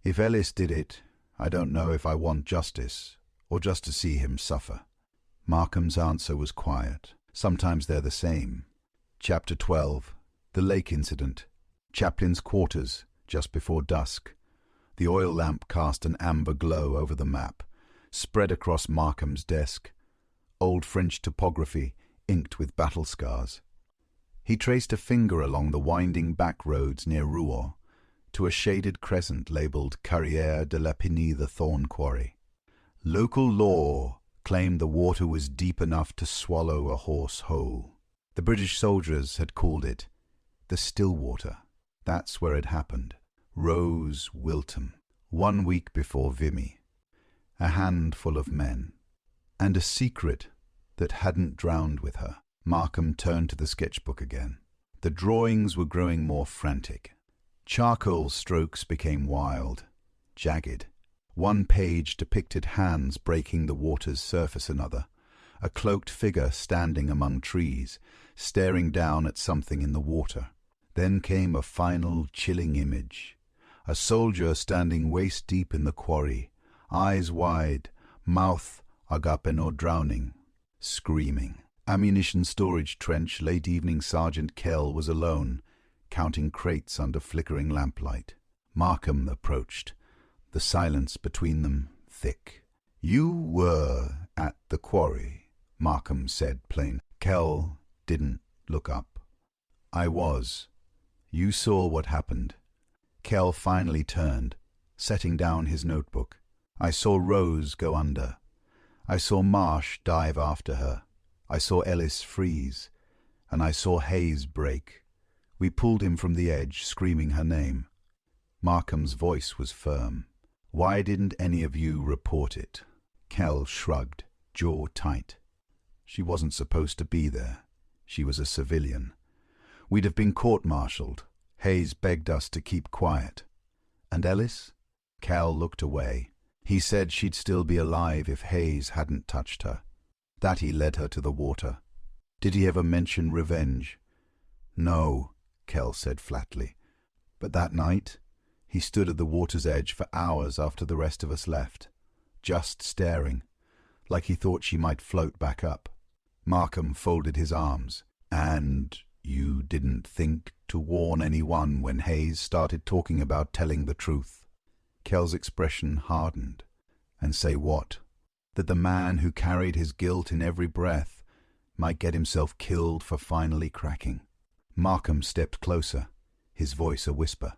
Speaker 1: "If Ellis did it, I don't know if I want justice, or just to see him suffer." Markham's answer was quiet. Sometimes they're the same. Chapter 12. The Lake Incident. Chaplain's quarters, just before dusk. The oil lamp cast an amber glow over the map, spread across Markham's desk. Old French topography, inked with battle scars. He traced a finger along the winding back roads near Rouen, to a shaded crescent labelled Carrière de la Pini, the Thorn Quarry. Local law claimed the water was deep enough to swallow a horse whole. The British soldiers had called it the Stillwater. That's where it happened. Rose Wilton, 1 week before Vimy. A handful of men. And a secret that hadn't drowned with her. Markham turned to the sketchbook again. The drawings were growing more frantic. Charcoal strokes became wild, jagged. One page depicted hands breaking the water's surface, another, a cloaked figure standing among trees, staring down at something in the water. Then came a final chilling image. A soldier standing waist-deep in the quarry, eyes wide, mouth agape or drowning, screaming. Ammunition storage trench, late evening. Sergeant Kell was alone, counting crates under flickering lamplight. Markham approached, the silence between them thick. "You were at the quarry," Markham said plain. Kell didn't look up. "I was. You saw what happened." Kell finally turned, setting down his notebook. "I saw Rose go under. I saw Marsh dive after her. I saw Ellis freeze. And I saw Hayes break. We pulled him from the edge, screaming her name." Markham's voice was firm. "Why didn't any of you report it?" Kell shrugged, jaw tight. "She wasn't supposed to be there. She was a civilian. We'd have been court-martialed. Hayes begged us to keep quiet." "And Ellis?" Kell looked away. "He said she'd still be alive if Hayes hadn't touched her. That he led her to the water." "Did he ever mention revenge?" "No," Kell said flatly. "But that night, he stood at the water's edge for hours after the rest of us left, just staring, like he thought she might float back up." Markham folded his arms. "And you didn't think to warn anyone when Hayes started talking about telling the truth?" Kell's expression hardened. "And say what? That the man who carried his guilt in every breath might get himself killed for finally cracking?" Markham stepped closer, his voice a whisper.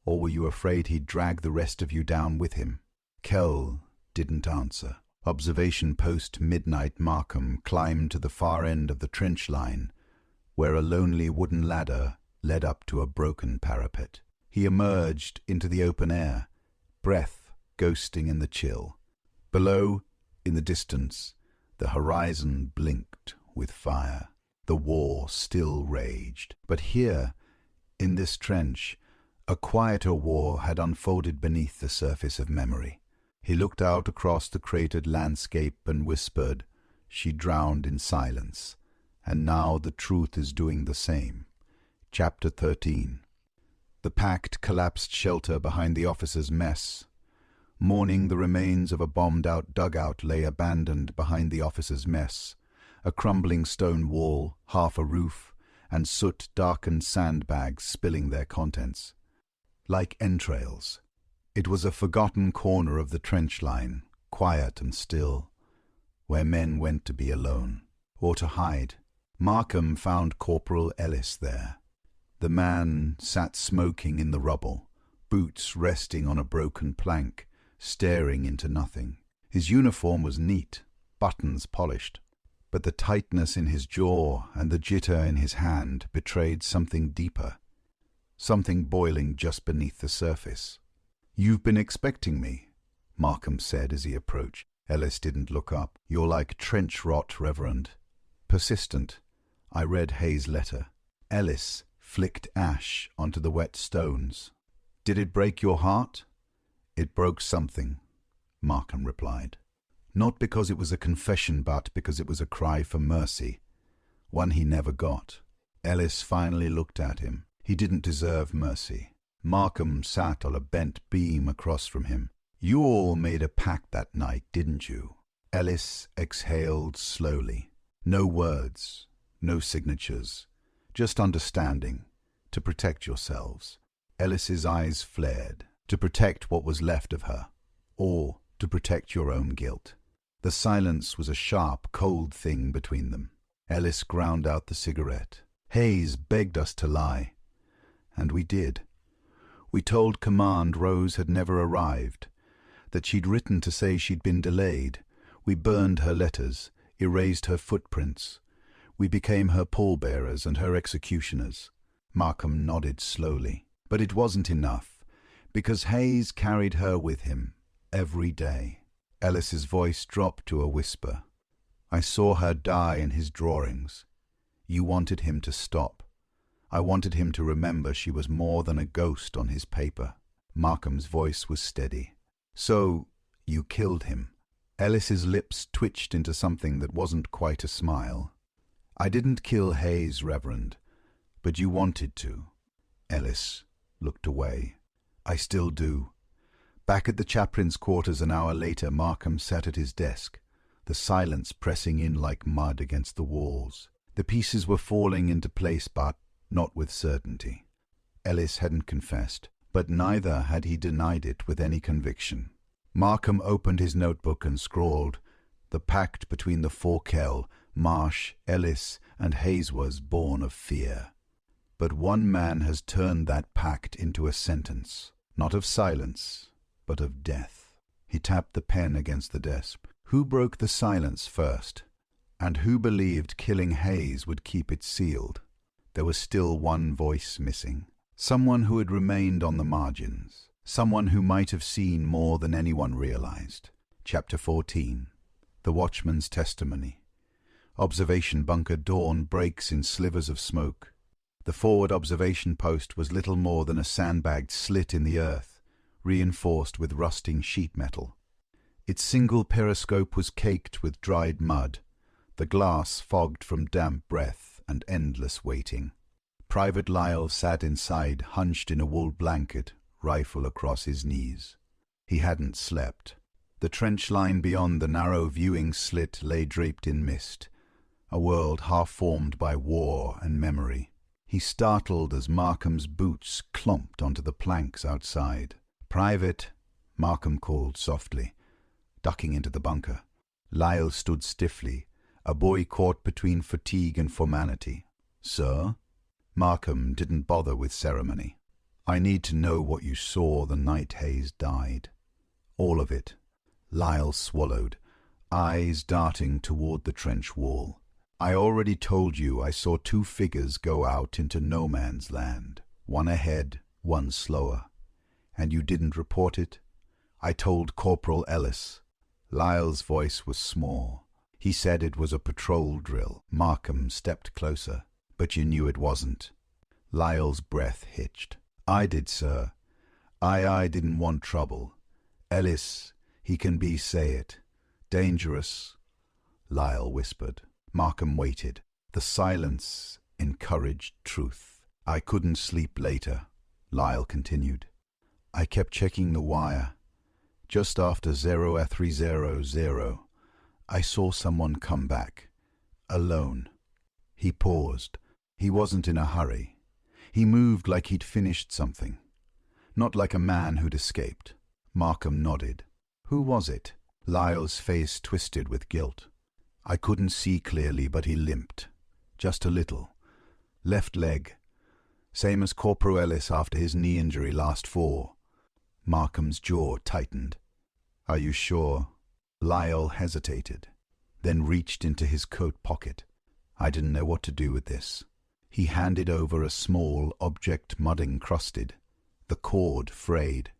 Speaker 1: "Or were you afraid he'd drag the rest of you down with him?" Kell didn't answer. Observation post midnight. Markham climbed to the far end of the trench line, where a lonely wooden ladder led up to a broken parapet. He emerged into the open air, breath ghosting in the chill. Below, in the distance, the horizon blinked with fire. The war still raged. But here, in this trench, a quieter war had unfolded beneath the surface of memory. He looked out across the cratered landscape and whispered, "She drowned in silence, and now the truth is doing the same." Chapter 13. The packed, collapsed shelter behind the officers' mess. Mourning the remains of a bombed-out dugout lay abandoned behind the officers' mess, a crumbling stone wall, half a roof, and soot-darkened sandbags spilling their contents. Like entrails, it was a forgotten corner of the trench line, quiet and still, where men went to be alone, or to hide. Markham found Corporal Ellis there. The man sat smoking in the rubble, boots resting on a broken plank, staring into nothing. His uniform was neat, buttons polished, but the tightness in his jaw and the jitter in his hand betrayed something deeper, something boiling just beneath the surface. "You've been expecting me," Markham said as he approached. Ellis didn't look up. "You're like trench rot, Reverend. Persistent. I read Hayes' letter." Ellis flicked ash onto the wet stones. "Did it break your heart?" "It broke something," Markham replied. Not because it was a confession, but because it was a cry for mercy, one he never got. Ellis finally looked at him. He didn't deserve mercy. Markham sat on a bent beam across from him. "You all made a pact that night, didn't you?" Ellis exhaled slowly. No words, no signatures, just understanding, to protect yourselves. Ellis's eyes flared. To protect what was left of her, or to protect your own guilt. The silence was a sharp, cold thing between them. Ellis ground out the cigarette. "Hayes begged us to lie. And we did. We told command Rose had never arrived, that she'd written to say she'd been delayed. We burned her letters, erased her footprints. We became her pallbearers and her executioners." Markham nodded slowly. "But it wasn't enough, because Hayes carried her with him, every day." Ellis's voice dropped to a whisper. "I saw her die in his drawings. You wanted him to stop. I wanted him to remember she was more than a ghost on his paper. Markham's voice was steady. So, you killed him. Ellis's lips twitched into something that wasn't quite a smile. I didn't kill Hayes, Reverend, but you wanted to. Ellis looked away. I still do. Back at the chaplain's quarters an hour later, Markham sat at his desk, the silence pressing in like mud against the walls. The pieces were falling into place, but not with certainty. Ellis hadn't confessed, but neither had he denied it with any conviction. Markham opened his notebook and scrawled, "The pact between the Forkel, Marsh, Ellis, and Hayes was born of fear. But one man has turned that pact into a sentence, not of silence, but of death." He tapped the pen against the desk. Who broke the silence first? And who believed killing Hayes would keep it sealed? There was still one voice missing. Someone who had remained on the margins. Someone who might have seen more than anyone realized. Chapter 14. The Watchman's Testimony. Observation bunker dawn breaks in slivers of smoke. The forward observation post was little more than a sandbagged slit in the earth, reinforced with rusting sheet metal. Its single periscope was caked with dried mud, the glass fogged from damp breath and endless waiting. Private Lyle sat inside, hunched in a wool blanket, rifle across his knees. He hadn't slept. The trench line beyond the narrow viewing slit lay draped in mist, a world half-formed by war and memory. He startled as Markham's boots clomped onto the planks outside. "Private," Markham called softly, ducking into the bunker. Lyle stood stiffly, a boy caught between fatigue and formality. "Sir?" Markham didn't bother with ceremony. "I need to know what you saw the night Hayes died." "All of it." Lyle swallowed, eyes darting toward the trench wall. "I already told you I saw two figures go out into no man's land, one ahead, one slower. And you didn't report it?" "I told Corporal Ellis." Lyle's voice was small. He said it was a patrol drill. Markham stepped closer. "But you knew it wasn't." Lyle's breath hitched. "I did, sir. I didn't want trouble. Ellis, he can be, say it, dangerous," Lyle whispered. Markham waited. The silence encouraged truth. "I couldn't sleep later," Lyle continued. "I kept checking the wire. Just after 0300, I saw someone come back. Alone." He paused. He wasn't in a hurry. He moved like he'd finished something. Not like a man who'd escaped. Markham nodded. "Who was it?" Lyle's face twisted with guilt. "I couldn't see clearly, but he limped. Just a little. Left leg. Same as Corporal Ellis after his knee injury last fall." Markham's jaw tightened. "Are you sure?" Lyle hesitated, then reached into his coat pocket. "I didn't know what to do with this." He handed over a small object mud-encrusted, the cord frayed.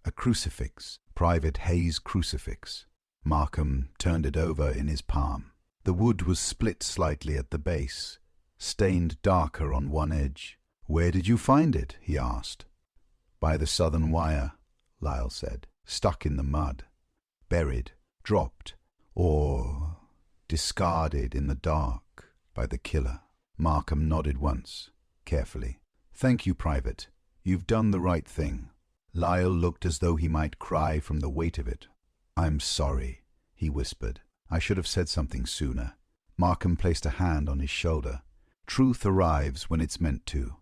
Speaker 1: A crucifix, Private Hayes' crucifix. Markham turned it over in his palm. The wood was split slightly at the base, stained darker on one edge. "Where did you find it?" he asked. "By the southern wire," Lyle said. "Stuck in the mud. Buried, dropped, or discarded in the dark by the killer." Markham nodded once, carefully. "Thank you, Private. You've done the right thing." Lyle looked as though he might cry from the weight of it. "I'm sorry," he whispered. "I should have said something sooner." Markham placed a hand on his shoulder. "Truth arrives when it's meant to."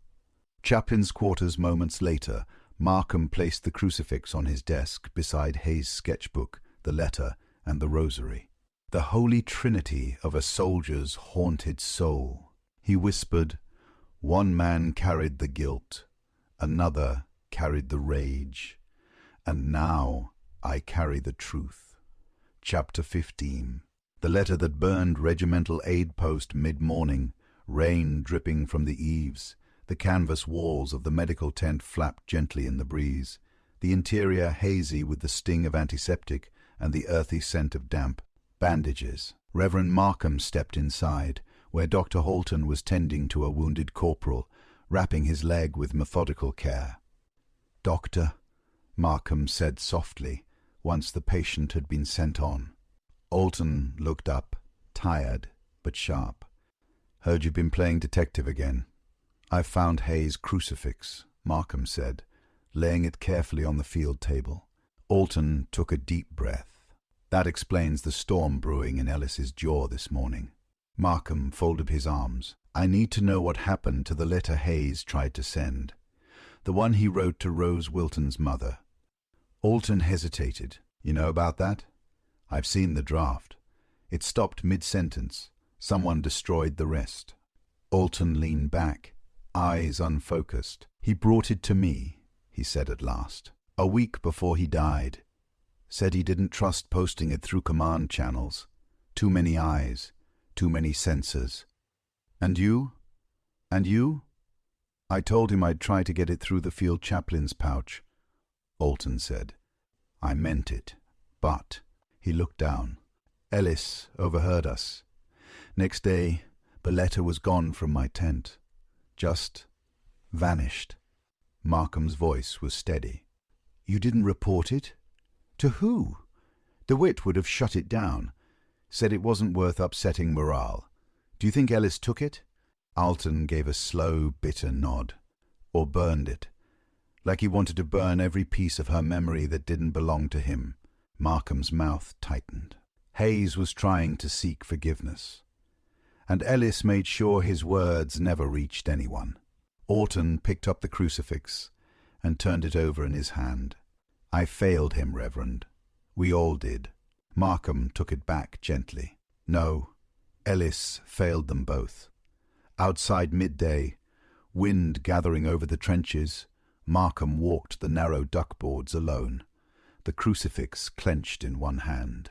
Speaker 1: Chaplain's quarters moments later, Markham placed the crucifix on his desk beside Hayes' sketchbook, the letter, and the rosary. "The holy trinity of a soldier's haunted soul," he whispered. "One man carried the guilt, another carried the rage, and now I carry the truth." Chapter 15. The letter that burned regimental aid post mid-morning, rain dripping from the eaves. The canvas walls of the medical tent flapped gently in the breeze, the interior hazy with the sting of antiseptic and the earthy scent of damp. Bandages. Reverend Markham stepped inside, where Dr. Halton was tending to a wounded corporal, wrapping his leg with methodical care. "Doctor," Markham said softly, once the patient had been sent on. Halton looked up, tired but sharp. "Heard you've been playing detective again." "I've found Hayes' crucifix," Markham said, laying it carefully on the field table. Halton took a deep breath. "That explains the storm brewing in Ellis's jaw this morning." Markham folded his arms. "I need to know what happened to the letter Hayes tried to send. The one he wrote to Rose Wilton's mother." Halton hesitated. "You know about that?" "I've seen the draft. It stopped mid-sentence. Someone destroyed the rest." Halton leaned back, eyes unfocused. "He brought it to me," he said at last, "a week before he died. Said he didn't trust posting it through command channels. Too many eyes, too many sensors." "And you? And you?" "I told him I'd try to get it through the field chaplain's pouch," Halton said. "I meant it, but—" He looked down. "Ellis overheard us. Next day, the letter was gone from my tent. Just vanished." Markham's voice was steady. "You didn't report it? To who? DeWitt would have shut it down. Said it wasn't worth upsetting morale. Do you think Ellis took it?" Halton gave a slow, bitter nod. "Or burned it. Like he wanted to burn every piece of her memory that didn't belong to him." Markham's mouth tightened. Hayes was trying to seek forgiveness, and Ellis made sure his words never reached anyone. Halton picked up the crucifix and turned it over in his hand. "I failed him, Reverend. We all did." Markham took it back gently. "No, Ellis failed them both." Outside midday, wind gathering over the trenches, Markham walked the narrow duckboards alone, the crucifix clenched in one hand.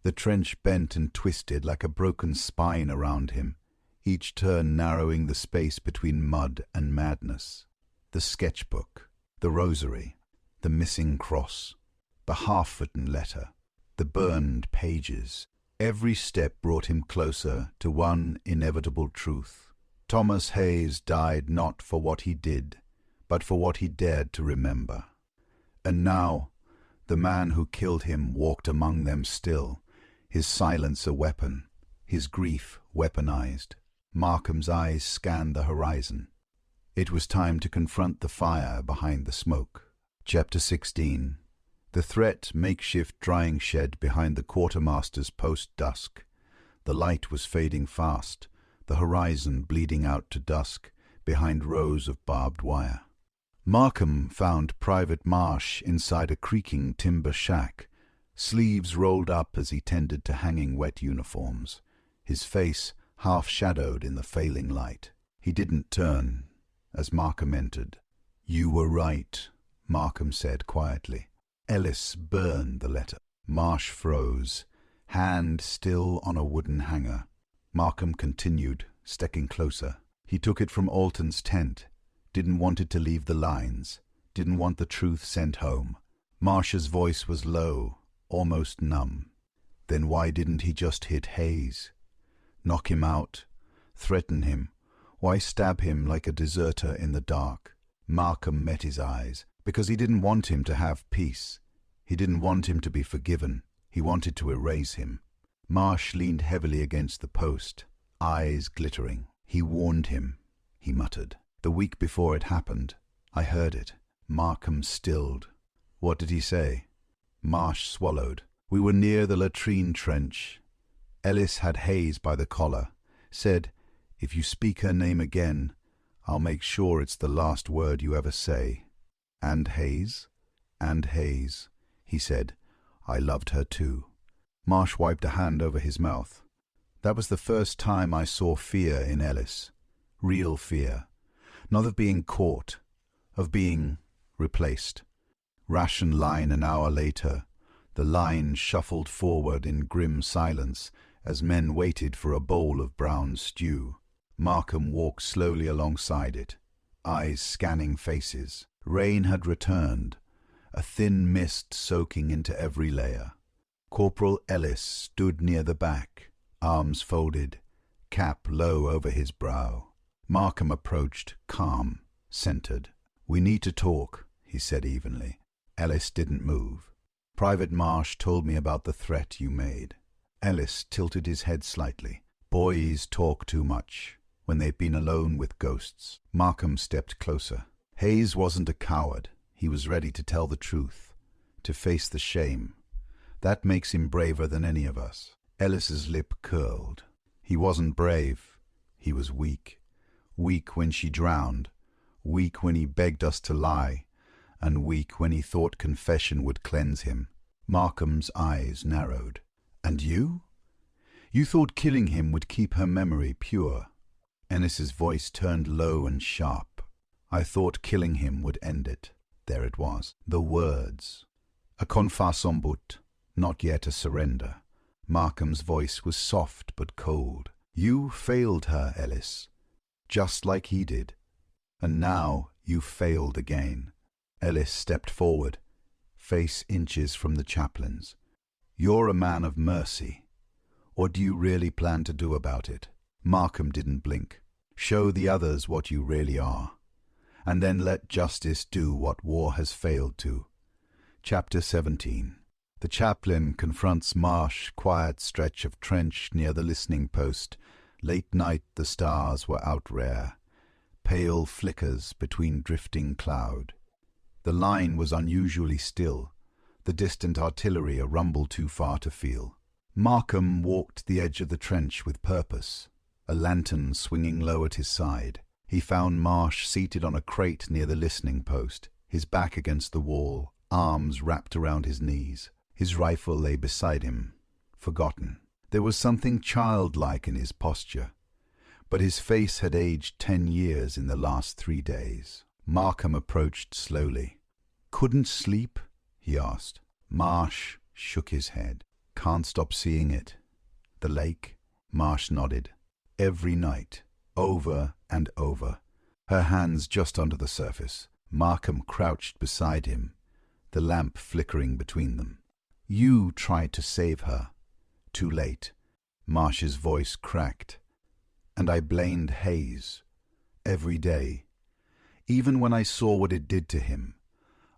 Speaker 1: The trench bent and twisted like a broken spine around him, each turn narrowing the space between mud and madness. The sketchbook, the rosary, the missing cross, the half-written letter, the burned pages. Every step brought him closer to one inevitable truth. Thomas Hayes died not for what he did, but for what he dared to remember. And now, the man who killed him walked among them still, his silence a weapon, his grief weaponized. Markham's eyes scanned the horizon. It was time to confront the fire behind the smoke. Chapter 16. The threat makeshift drying shed behind the quartermaster's post dusk. The light was fading fast, the horizon bleeding out to dusk behind rows of barbed wire. Markham found Private Marsh inside a creaking timber shack, sleeves rolled up as he tended to hanging wet uniforms, his face half-shadowed in the failing light. He didn't turn as Markham entered. "You were right," Markham said quietly. Ellis burned the letter. Marsh froze, hand still on a wooden hanger. Markham continued, stepping closer. "He took it from Alton's tent. Didn't want it to leave the lines. Didn't want the truth sent home." Marsh's voice was low, almost numb. "Then why didn't he just hit Hayes? Knock him out? Threaten him? Why stab him like a deserter in the dark?" Markham met his eyes. "Because he didn't want him to have peace. He didn't want him to be forgiven. He wanted to erase him." Marsh leaned heavily against the post, eyes glittering. "He warned him," he muttered. "The week before it happened. I heard it." Markham stilled. "What did he say?" Marsh swallowed. "We were near the latrine trench. Ellis had Hayes by the collar. Said, 'If you speak her name again, I'll make sure it's the last word you ever say.' And Hayes? And Hayes," he said. "I loved her too." Marsh wiped a hand over his mouth. "That was the first time I saw fear in Ellis. Real fear. Not of being caught, of being replaced." Ration line an hour later. The line shuffled forward in grim silence as men waited for a bowl of brown stew. Markham walked slowly alongside it, eyes scanning faces. Rain had returned, a thin mist soaking into every layer. Corporal Ellis stood near the back, arms folded, cap low over his brow. Markham approached, calm, centered. "We need to talk," he said evenly. Ellis didn't move. "Private Marsh told me about the threat you made." Ellis tilted his head slightly. "Boys talk too much when they've been alone with ghosts." Markham stepped closer. Hayes wasn't a coward. He was ready to tell the truth, to face the shame. That makes him braver than any of us. Ellis's lip curled. He wasn't brave. He was weak. Weak when she drowned. Weak when he begged us to lie. And weak when he thought confession would cleanse him. Markham's eyes narrowed. "And you? You thought killing him would keep her memory pure." Ellis's voice turned low and sharp. "I thought killing him would end it." There it was. The words. A confession but not yet a surrender. Markham's voice was soft but cold. "You failed her, Ellis, just like he did. And now you failed again." Ellis stepped forward, face inches from the chaplain's. "You're a man of mercy. What do you really plan to do about it?" Markham didn't blink. "Show the others what you really are, and then let justice do what war has failed to." Chapter 17. The chaplain confronts Marsh, quiet stretch of trench near the listening post. Late night, the stars were out rare, pale flickers between drifting cloud. The line was unusually still, the distant artillery a rumble too far to feel. Markham walked the edge of the trench with purpose, a lantern swinging low at his side. He found Marsh seated on a crate near the listening post, his back against the wall, arms wrapped around his knees. His rifle lay beside him, forgotten. There was something childlike in his posture, but his face had aged 10 years in the last 3 days. Markham approached slowly. "Couldn't sleep?" he asked. Marsh shook his head. "Can't stop seeing it." "The lake?" Marsh nodded. "Every night, over and over." Her hands just under the surface. Markham crouched beside him, the lamp flickering between them. "You tried to save her. Too late." Marsh's voice cracked. "And I blamed Hayes. Every day. Even when I saw what it did to him,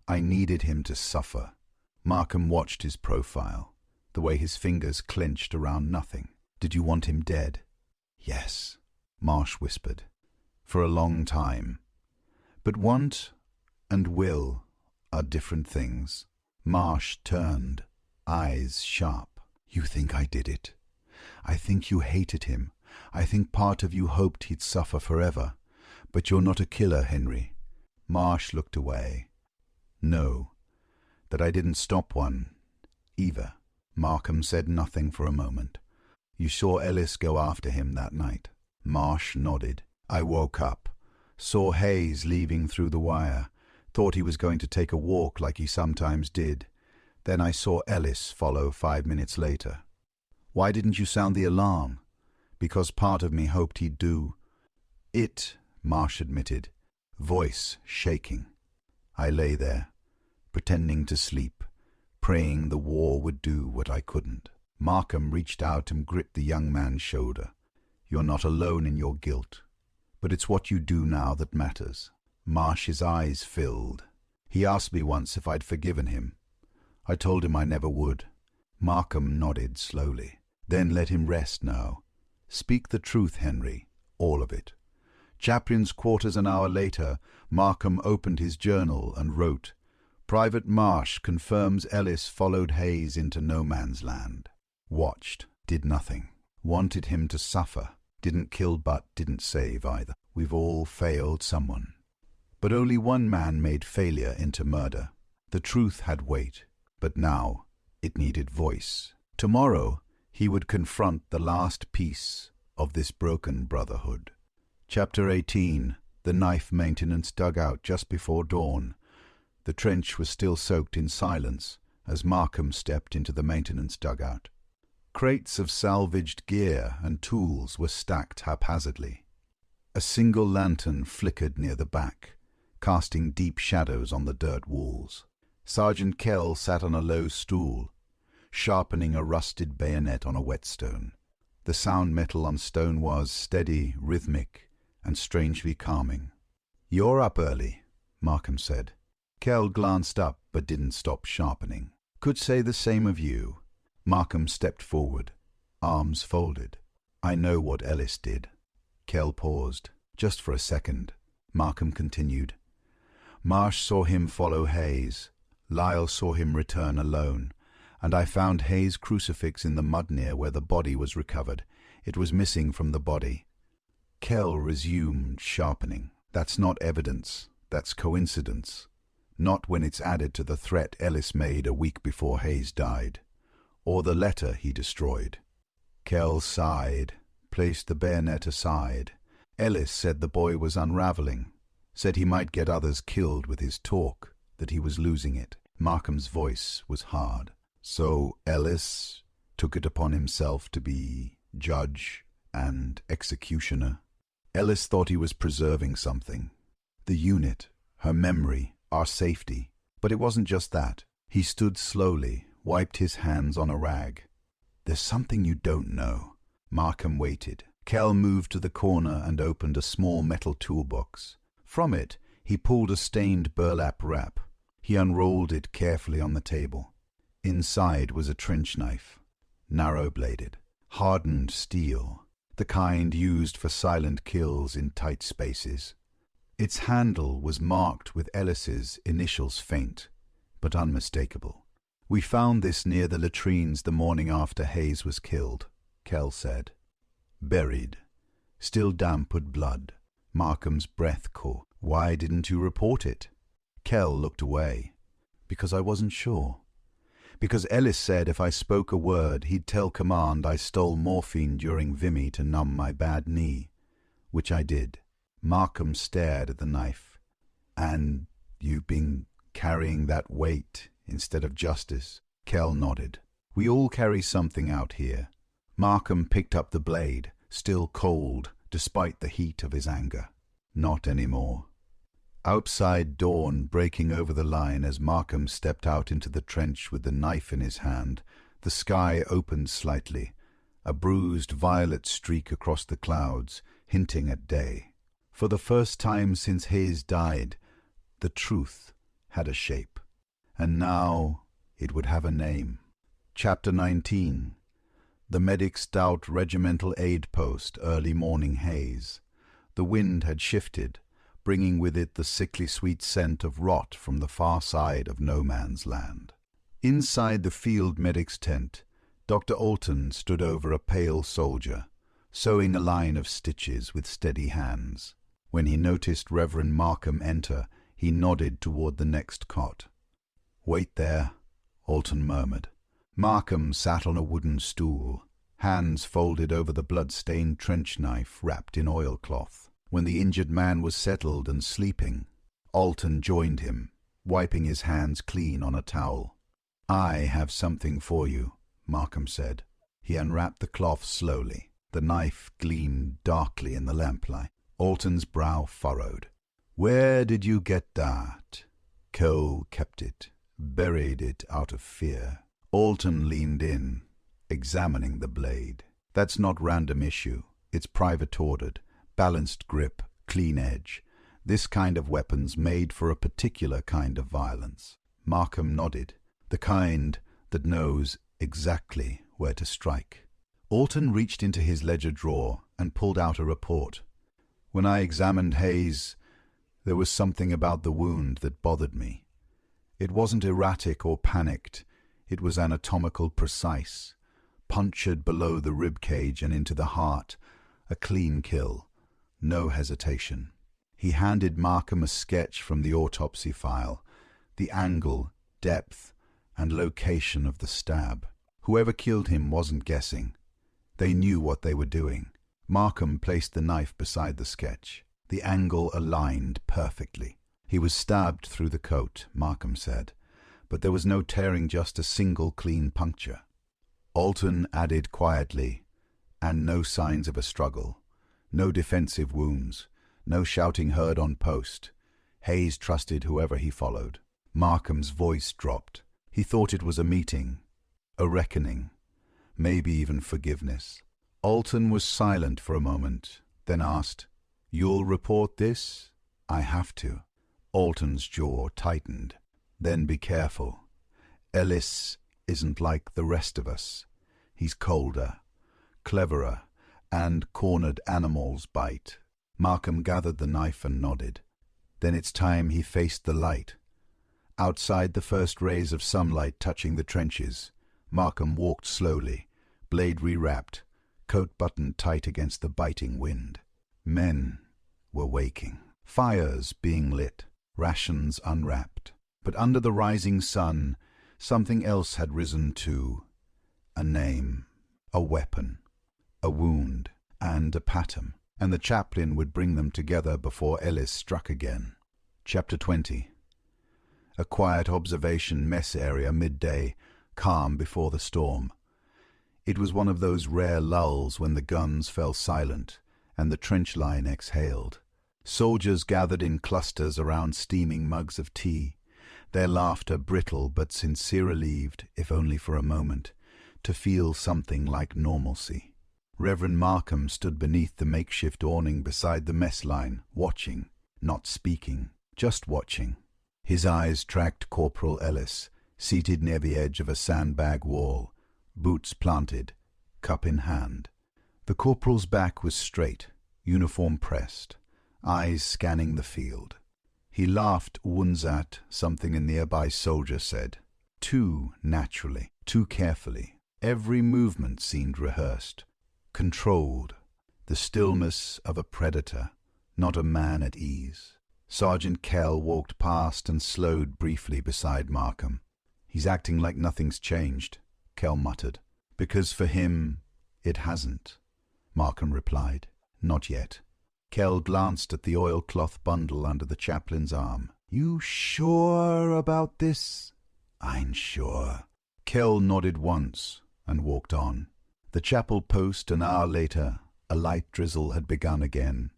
Speaker 1: I needed him to suffer." Markham watched his profile, the way his fingers clenched around nothing. "Did you want him dead?" "Yes," Marsh whispered. "For a long time. But want and will are different things." Marsh turned, eyes sharp. "You think I did it. I think you hated him. I think part of you hoped he'd suffer forever. But you're not a killer, Henry." Marsh looked away. "No, that I didn't stop one, either." Markham said nothing for a moment. "You saw Ellis go after him that night?" Marsh nodded. "I woke up, saw Hayes leaving through the wire, thought he was going to take a walk like he sometimes did. Then I saw Ellis follow 5 minutes later." "Why didn't you sound the alarm?" "Because part of me hoped he'd do it," Marsh admitted, voice shaking. "I lay there, pretending to sleep, praying the war would do what I couldn't." Markham reached out and gripped the young man's shoulder. "You're not alone in your guilt, but it's what you do now that matters." Marsh's eyes filled. "He asked me once if I'd forgiven him. I told him I never would." Markham nodded slowly. "Then let him rest now. Speak the truth, Henry, all of it." Chaplain's quarters an hour later, Markham opened his journal and wrote, "Private Marsh confirms Ellis followed Hayes into no man's land. Watched, did nothing. Wanted him to suffer. Didn't kill but didn't save either. We've all failed someone. But only one man made failure into murder. The truth had weight, but now it needed voice. Tomorrow he would confront the last piece of this broken brotherhood." Chapter 18. The knife maintenance dugout just before dawn. The trench was still soaked in silence as Markham stepped into the maintenance dugout. Crates of salvaged gear and tools were stacked haphazardly. A single lantern flickered near the back, casting deep shadows on the dirt walls. Sergeant Kell sat on a low stool, sharpening a rusted bayonet on a whetstone. The sound metal on stone was steady, rhythmic, and strangely calming. "You're up early," Markham said. Kell glanced up but didn't stop sharpening. "Could say the same of you." Markham stepped forward, arms folded. "I know what Ellis did." Kell paused, just for a second. Markham continued. "Marsh saw him follow Hayes. Lyle saw him return alone. And I found Hayes' crucifix in the mud near where the body was recovered. It was missing from the body." Kell resumed sharpening. "That's not evidence. That's coincidence. Not when it's added to the threat Ellis made a week before Hayes died. Or the letter he destroyed." Kell sighed, placed the bayonet aside. "Ellis said the boy was unraveling. Said he might get others killed with his talk, that he was losing it." Markham's voice was hard. "So Ellis took it upon himself to be judge and executioner?" Ellis thought he was preserving something. The unit, her memory, our safety. But it wasn't just that. He stood slowly, wiped his hands on a rag. "There's something you don't know." Markham waited. Kell moved to the corner and opened a small metal toolbox. From it, he pulled a stained burlap wrap. He unrolled it carefully on the table. Inside was a trench knife, narrow-bladed, hardened steel, the kind used for silent kills in tight spaces. Its handle was marked with Ellis's initials, faint, but unmistakable. "We found this near the latrines the morning after Hayes was killed," Kell said. "Buried, still damp with blood." Markham's breath caught. "Why didn't you report it?" Kell looked away. "Because I wasn't sure. Because Ellis said if I spoke a word, he'd tell command I stole morphine during Vimy to numb my bad knee, which I did." Markham stared at the knife. "And you've been carrying that weight instead of justice?" Kell nodded. "We all carry something out here." Markham picked up the blade, still cold despite the heat of his anger. "Not anymore." Outside dawn breaking over the line as Markham stepped out into the trench with the knife in his hand, the sky opened slightly, a bruised violet streak across the clouds, hinting at day. For the first time since Hayes died, the truth had a shape, and now it would have a name. Chapter 19. The Medic Stout Regimental Aid Post, early morning haze. The wind had shifted, bringing with it the sickly sweet scent of rot from the far side of no man's land. Inside the field medic's tent, Dr. Alton stood over a pale soldier, sewing a line of stitches with steady hands. When he noticed Reverend Markham enter, he nodded toward the next cot. "Wait there," Alton murmured. Markham sat on a wooden stool, hands folded over the blood-stained trench knife wrapped in oilcloth. When the injured man was settled and sleeping, Alton joined him, wiping his hands clean on a towel. "I have something for you," Markham said. He unwrapped the cloth slowly. The knife gleamed darkly in the lamplight. Alton's brow furrowed. "Where did you get that?" "Cole kept it, buried it out of fear." Alton leaned in, examining the blade. "That's not random issue. It's private ordered. Balanced grip, clean edge. This kind of weapon's made for a particular kind of violence." Markham nodded. "The kind that knows exactly where to strike." Alton reached into his ledger drawer and pulled out a report. "When I examined Hayes, there was something about the wound that bothered me. It wasn't erratic or panicked. It was anatomical precise. Punctured below the rib cage and into the heart. A clean kill. No hesitation." He handed Markham a sketch from the autopsy file, the angle, depth, and location of the stab. Whoever killed him wasn't guessing. They knew what they were doing. Markham placed the knife beside the sketch. The angle aligned perfectly. "He was stabbed through the coat," Markham said, "but there was no tearing, just a single clean puncture." Alton added quietly, "And no signs of a struggle. No defensive wounds. No shouting heard on post. Hayes trusted whoever he followed." Markham's voice dropped. He thought it was a meeting, a reckoning, maybe even forgiveness. Alton was silent for a moment, then asked, "You'll report this?" "I have to." Alton's jaw tightened. "Then be careful. Ellis isn't like the rest of us. He's colder, cleverer, and cornered animals bite." Markham gathered the knife and nodded. Then it's time he faced the light. Outside, the first rays of sunlight touching the trenches, Markham walked slowly, blade rewrapped, coat buttoned tight against the biting wind. Men were waking, fires being lit, rations unwrapped. But under the rising sun, something else had risen too. A name, a weapon, a wound, and a pattern. And the chaplain would bring them together before Ellis struck again. Chapter 20. A quiet observation mess area midday, calm before the storm. It was one of those rare lulls when the guns fell silent and the trench line exhaled. Soldiers gathered in clusters around steaming mugs of tea, their laughter brittle but sincere, relieved, if only for a moment, to feel something like normalcy. Reverend Markham stood beneath the makeshift awning beside the mess line, watching, not speaking, just watching. His eyes tracked Corporal Ellis, seated near the edge of a sandbag wall, boots planted, cup in hand. The corporal's back was straight, uniform pressed, eyes scanning the field. He laughed at something a nearby soldier said. Too naturally, too carefully. Every movement seemed rehearsed, controlled, the stillness of a predator, not a man at ease. Sergeant Kell walked past and slowed briefly beside Markham. "He's acting like nothing's changed," Kell muttered. "Because for him, it hasn't," Markham replied. "Not yet." Kell glanced at the oilcloth bundle under the chaplain's arm. "You sure about this?" "I'm sure." Kell nodded once and walked on. The chapel post, an hour later, a light drizzle had begun again,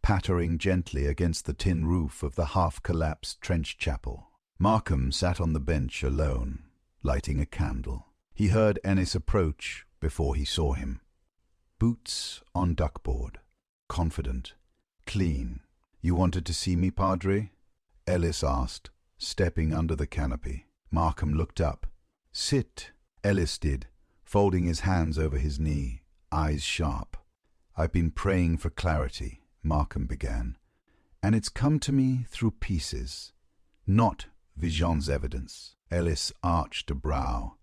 Speaker 1: pattering gently against the tin roof of the half-collapsed trench chapel. Markham sat on the bench alone, lighting a candle. He heard Ennis approach before he saw him. Boots on duckboard, confident, clean. "You wanted to see me, Padre?" Ellis asked, stepping under the canopy. Markham looked up. "Sit," Ellis did, folding his hands over his knee, eyes sharp. "I've been praying for clarity," Markham began, "and it's come to me through pieces, not Vision's evidence." Ellis arched a brow.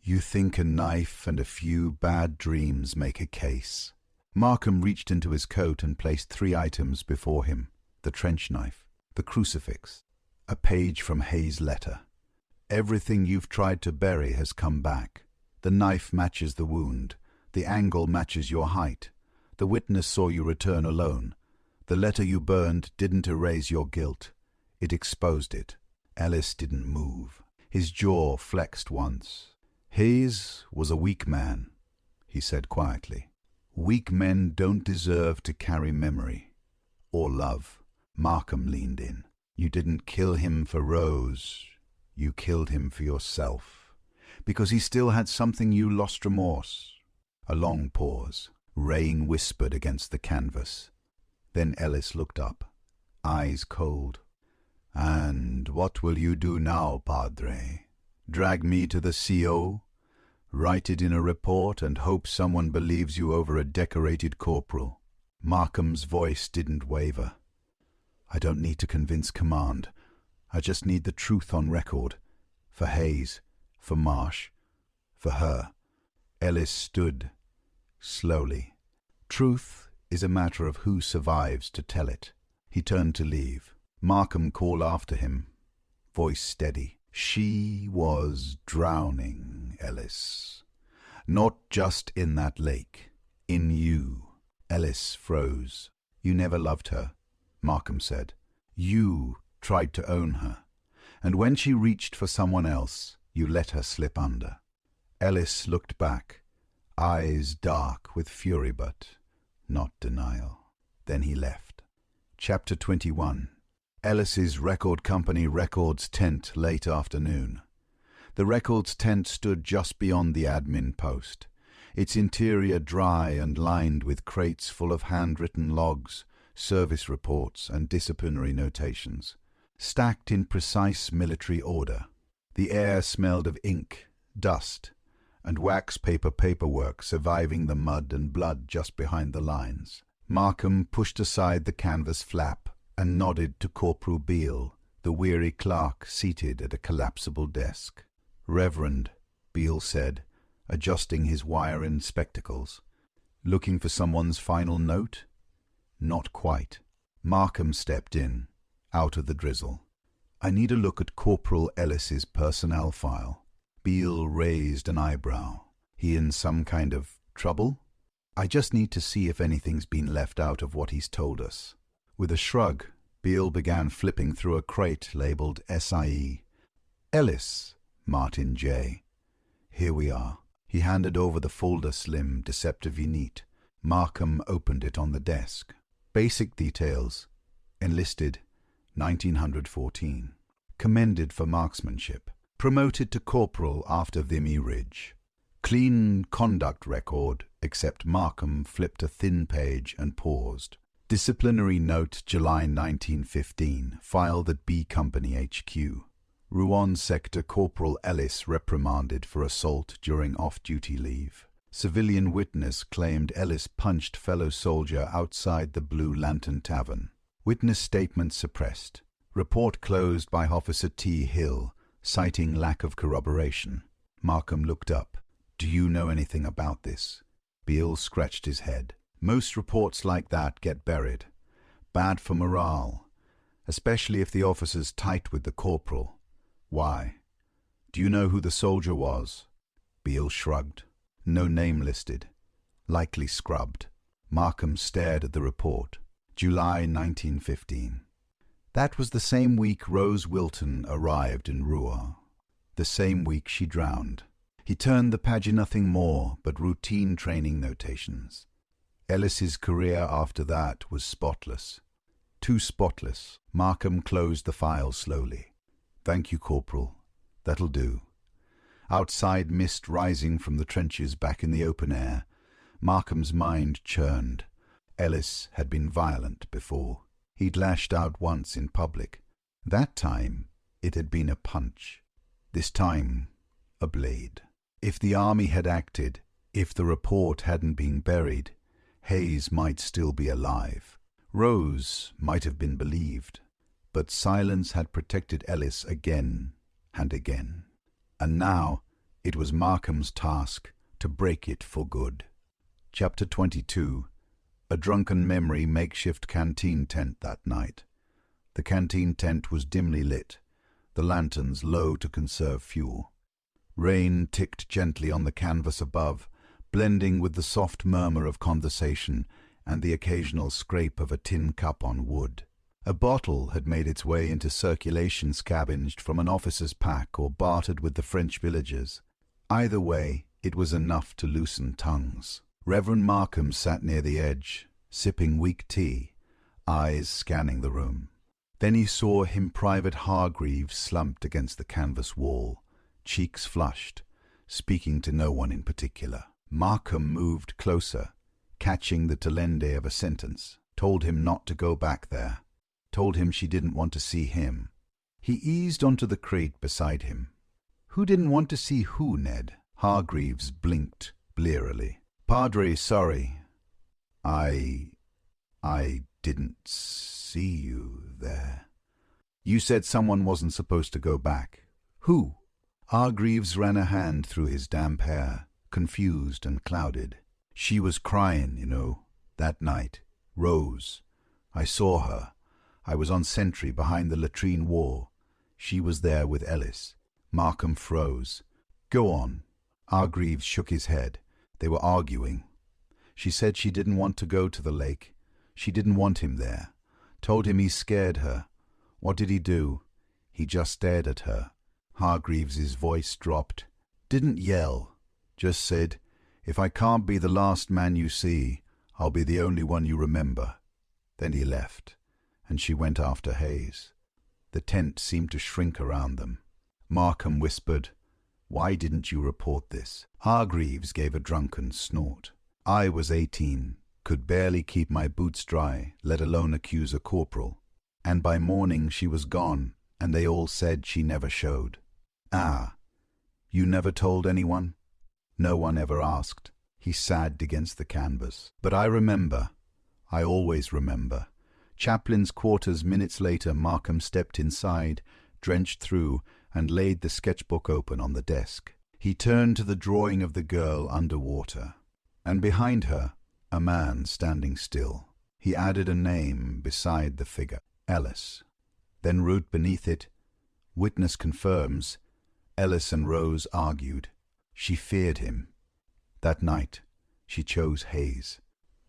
Speaker 1: "You think a knife and a few bad dreams make a case?" Markham reached into his coat and placed 3 items before him: the trench knife, the crucifix, a page from Hayes' letter. "Everything you've tried to bury has come back. The knife matches the wound. The angle matches your height. The witness saw you return alone. The letter you burned didn't erase your guilt. It exposed it." Ellis didn't move. His jaw flexed once. "Hayes was a weak man," he said quietly. "Weak men don't deserve to carry memory. Or love." Markham leaned in. "You didn't kill him for Rose. You killed him for yourself. Because he still had something you lost remorse." A long pause. Rain whispered against the canvas. Then Ellis looked up, eyes cold. "And what will you do now, Padre? Drag me to the CO? Write it in a report and hope someone believes you over a decorated corporal?" Markham's voice didn't waver. "I don't need to convince command. I just need the truth on record. For Hayes, for Marsh, for her." Ellis stood, slowly. "Truth is a matter of who survives to tell it." He turned to leave. Markham called after him, voice steady. "She was drowning, Ellis. Not just in that lake. In you." Ellis froze. "You never loved her," Markham said. "You tried to own her. And when she reached for someone else, you let her slip under." Ellis looked back, eyes dark with fury but not denial. Then he left. Chapter 21. Ellis's record company records tent late afternoon. The records tent stood just beyond the admin post. its interior dry and lined with crates full of handwritten logs, service reports, and disciplinary notations, stacked in precise military order. The air smelled of ink, dust, and wax paper paperwork surviving the mud and blood just behind the lines. Markham pushed aside the canvas flap and nodded to Corporal Beale, the weary clerk seated at a collapsible desk. "Reverend," Beale said, adjusting his wire-rimmed spectacles. "Looking for someone's final note?" "Not quite." Markham stepped in, out of the drizzle. "I need a look at Corporal Ellis's personnel file." Beale raised an eyebrow. "He in some kind of trouble?" "I just need to see if anything's been left out of what he's told us." With a shrug, Beale began flipping through a crate labeled SIE. "Ellis, Martin J. Here we are." He handed over the folder, slim, deceptively neat. Markham opened it on the desk. "Basic details. Enlisted, 1914. Commended for marksmanship. Promoted to corporal after Vimy Ridge. Clean conduct record," except Markham flipped a thin page and paused. "Disciplinary note, July 1915, filed at B Company HQ. Rouen Sector Corporal Ellis reprimanded for assault during off-duty leave. Civilian witness claimed Ellis punched fellow soldier outside the Blue Lantern Tavern. Witness statement suppressed. Report closed by Officer T. Hill, citing lack of corroboration." Markham looked up. "Do you know anything about this?" Beale scratched his head. "Most reports like that get buried. Bad for morale, especially if the officer's tight with the corporal. Why? Do you know who the soldier was?" Beale shrugged. "No name listed. Likely scrubbed." Markham stared at the report. July 1915. That was the same week Rose Wilton arrived in Rouen. The same week she drowned. He turned the page nothing more but routine training notations. Ellis's career after that was spotless. Too spotless. Markham closed the file slowly. "Thank you, Corporal. That'll do." Outside, mist rising from the trenches back in the open air. Markham's mind churned. Ellis had been violent before. He'd lashed out once in public. That time, it had been a punch. This time, a blade. If the army had acted, if the report hadn't been buried, Hayes might still be alive. Rose might have been believed. But silence had protected Ellis again and again. And now it was Markham's task to break it for good. Chapter 22. A drunken memory makeshift canteen tent that night. The canteen tent was dimly lit, the lanterns low to conserve fuel. Rain ticked gently on the canvas above, blending with the soft murmur of conversation and the occasional scrape of a tin cup on wood. A bottle had made its way into circulation, scavenged from an officer's pack or bartered with the French villagers. Either way, it was enough to loosen tongues. Reverend Markham sat near the edge, sipping weak tea, eyes scanning the room. Then he saw him Private Hargreaves slumped against the canvas wall, cheeks flushed, speaking to no one in particular. Markham moved closer, catching the talende of a sentence, told him not to go back there. Told him she didn't want to see him. He eased onto the crate beside him. "Who didn't want to see who, Ned?" Hargreaves blinked blearily. "Padre, sorry. I didn't see you there. You said someone wasn't supposed to go back. Who?" Hargreaves ran a hand through his damp hair, confused and clouded. "She was crying, you know, that night. Rose. I saw her. I was on sentry behind the latrine wall. She was there with Ellis." Markham froze. "Go on." Hargreaves shook his head. They were arguing. "She said she didn't want to go to the lake. She didn't want him there. Told him he scared her. What did he do? He just stared at her." Hargreaves's voice dropped. "Didn't yell. Just said, 'If I can't be the last man you see, I'll be the only one you remember.' Then he left, and she went after Hayes." The tent seemed to shrink around them. Markham whispered, Why didn't you report this?" Hargreaves gave a drunken snort. "I was 18, could barely keep my boots dry, let alone accuse a corporal. And by morning she was gone, and they all said she never showed." "Ah, you never told anyone?" "No one ever asked." He sagged against the canvas. "But I remember. I always remember." Chaplain's quarters. Minutes later, Markham stepped inside, drenched through, and laid the sketchbook open on the desk. He turned to the drawing of the girl underwater, and behind her, a man standing still. He added a name beside the figure, Ellis. Then wrote beneath it, "Witness confirms." Ellis and Rose argued. She feared him. That night, she chose Hayes.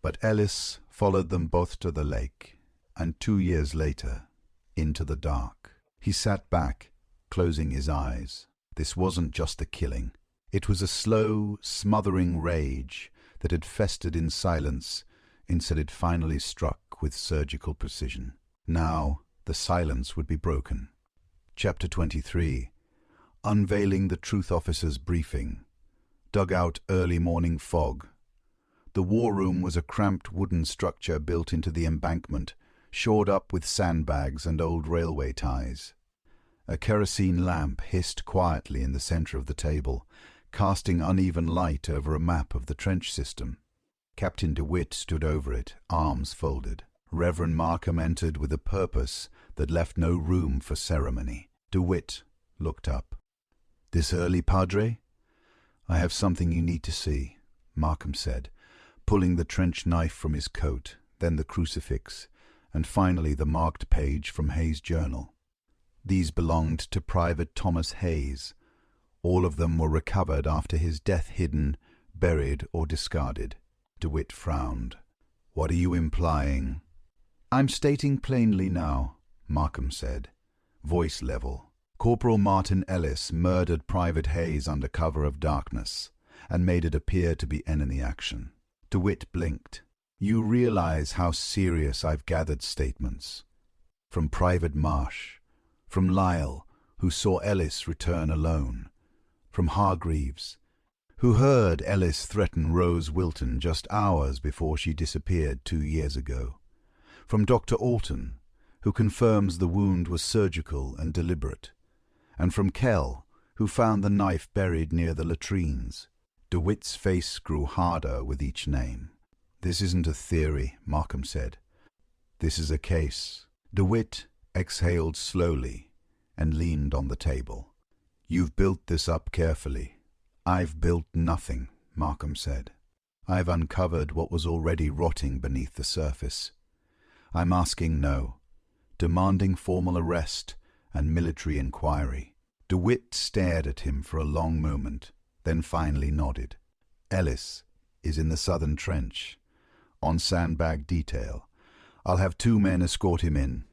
Speaker 1: But Ellis followed them both to the lake, and 2 years later, into the dark. He sat back, closing his eyes. This wasn't just a killing. It was a slow, smothering rage that had festered in silence until it finally struck with surgical precision. Now, the silence would be broken. Chapter 23. Unveiling the truth officer's briefing. Dugout early morning fog. The war room was a cramped wooden structure built into the embankment, shored up with sandbags and old railway ties. A kerosene lamp hissed quietly in the center of the table, casting uneven light over a map of the trench system. Captain DeWitt stood over it, arms folded. Reverend Markham entered with a purpose that left no room for ceremony. DeWitt looked up. "This early, Padre?" "I have something you need to see," Markham said, pulling the trench knife from his coat, then the crucifix, and finally the marked page from Hayes' journal. These belonged to Private Thomas Hayes. All of them were recovered after his death, hidden, buried, or discarded. DeWitt frowned. "What are you implying?" "I'm stating plainly now," Markham said, voice level. "Corporal Martin Ellis murdered Private Hayes under cover of darkness, and made it appear to be enemy action." DeWitt blinked. "You realize how serious I've gathered statements. From Private Marsh, from Lyle, who saw Ellis return alone, from Hargreaves, who heard Ellis threaten Rose Wilton just hours before she disappeared 2 years ago, from Dr. Alton, who confirms the wound was surgical and deliberate, and from Kell, who found the knife buried near the latrines." DeWitt's face grew harder with each name. "This isn't a theory," Markham said. "This is a case." DeWitt exhaled slowly and leaned on the table. "You've built this up carefully." "I've built nothing," Markham said. "I've uncovered what was already rotting beneath the surface. I'm asking no, demanding formal arrest and military inquiry." DeWitt stared at him for a long moment, then finally nodded. "Ellis is in the southern trench, on sandbag detail. I'll have 2 men escort him in."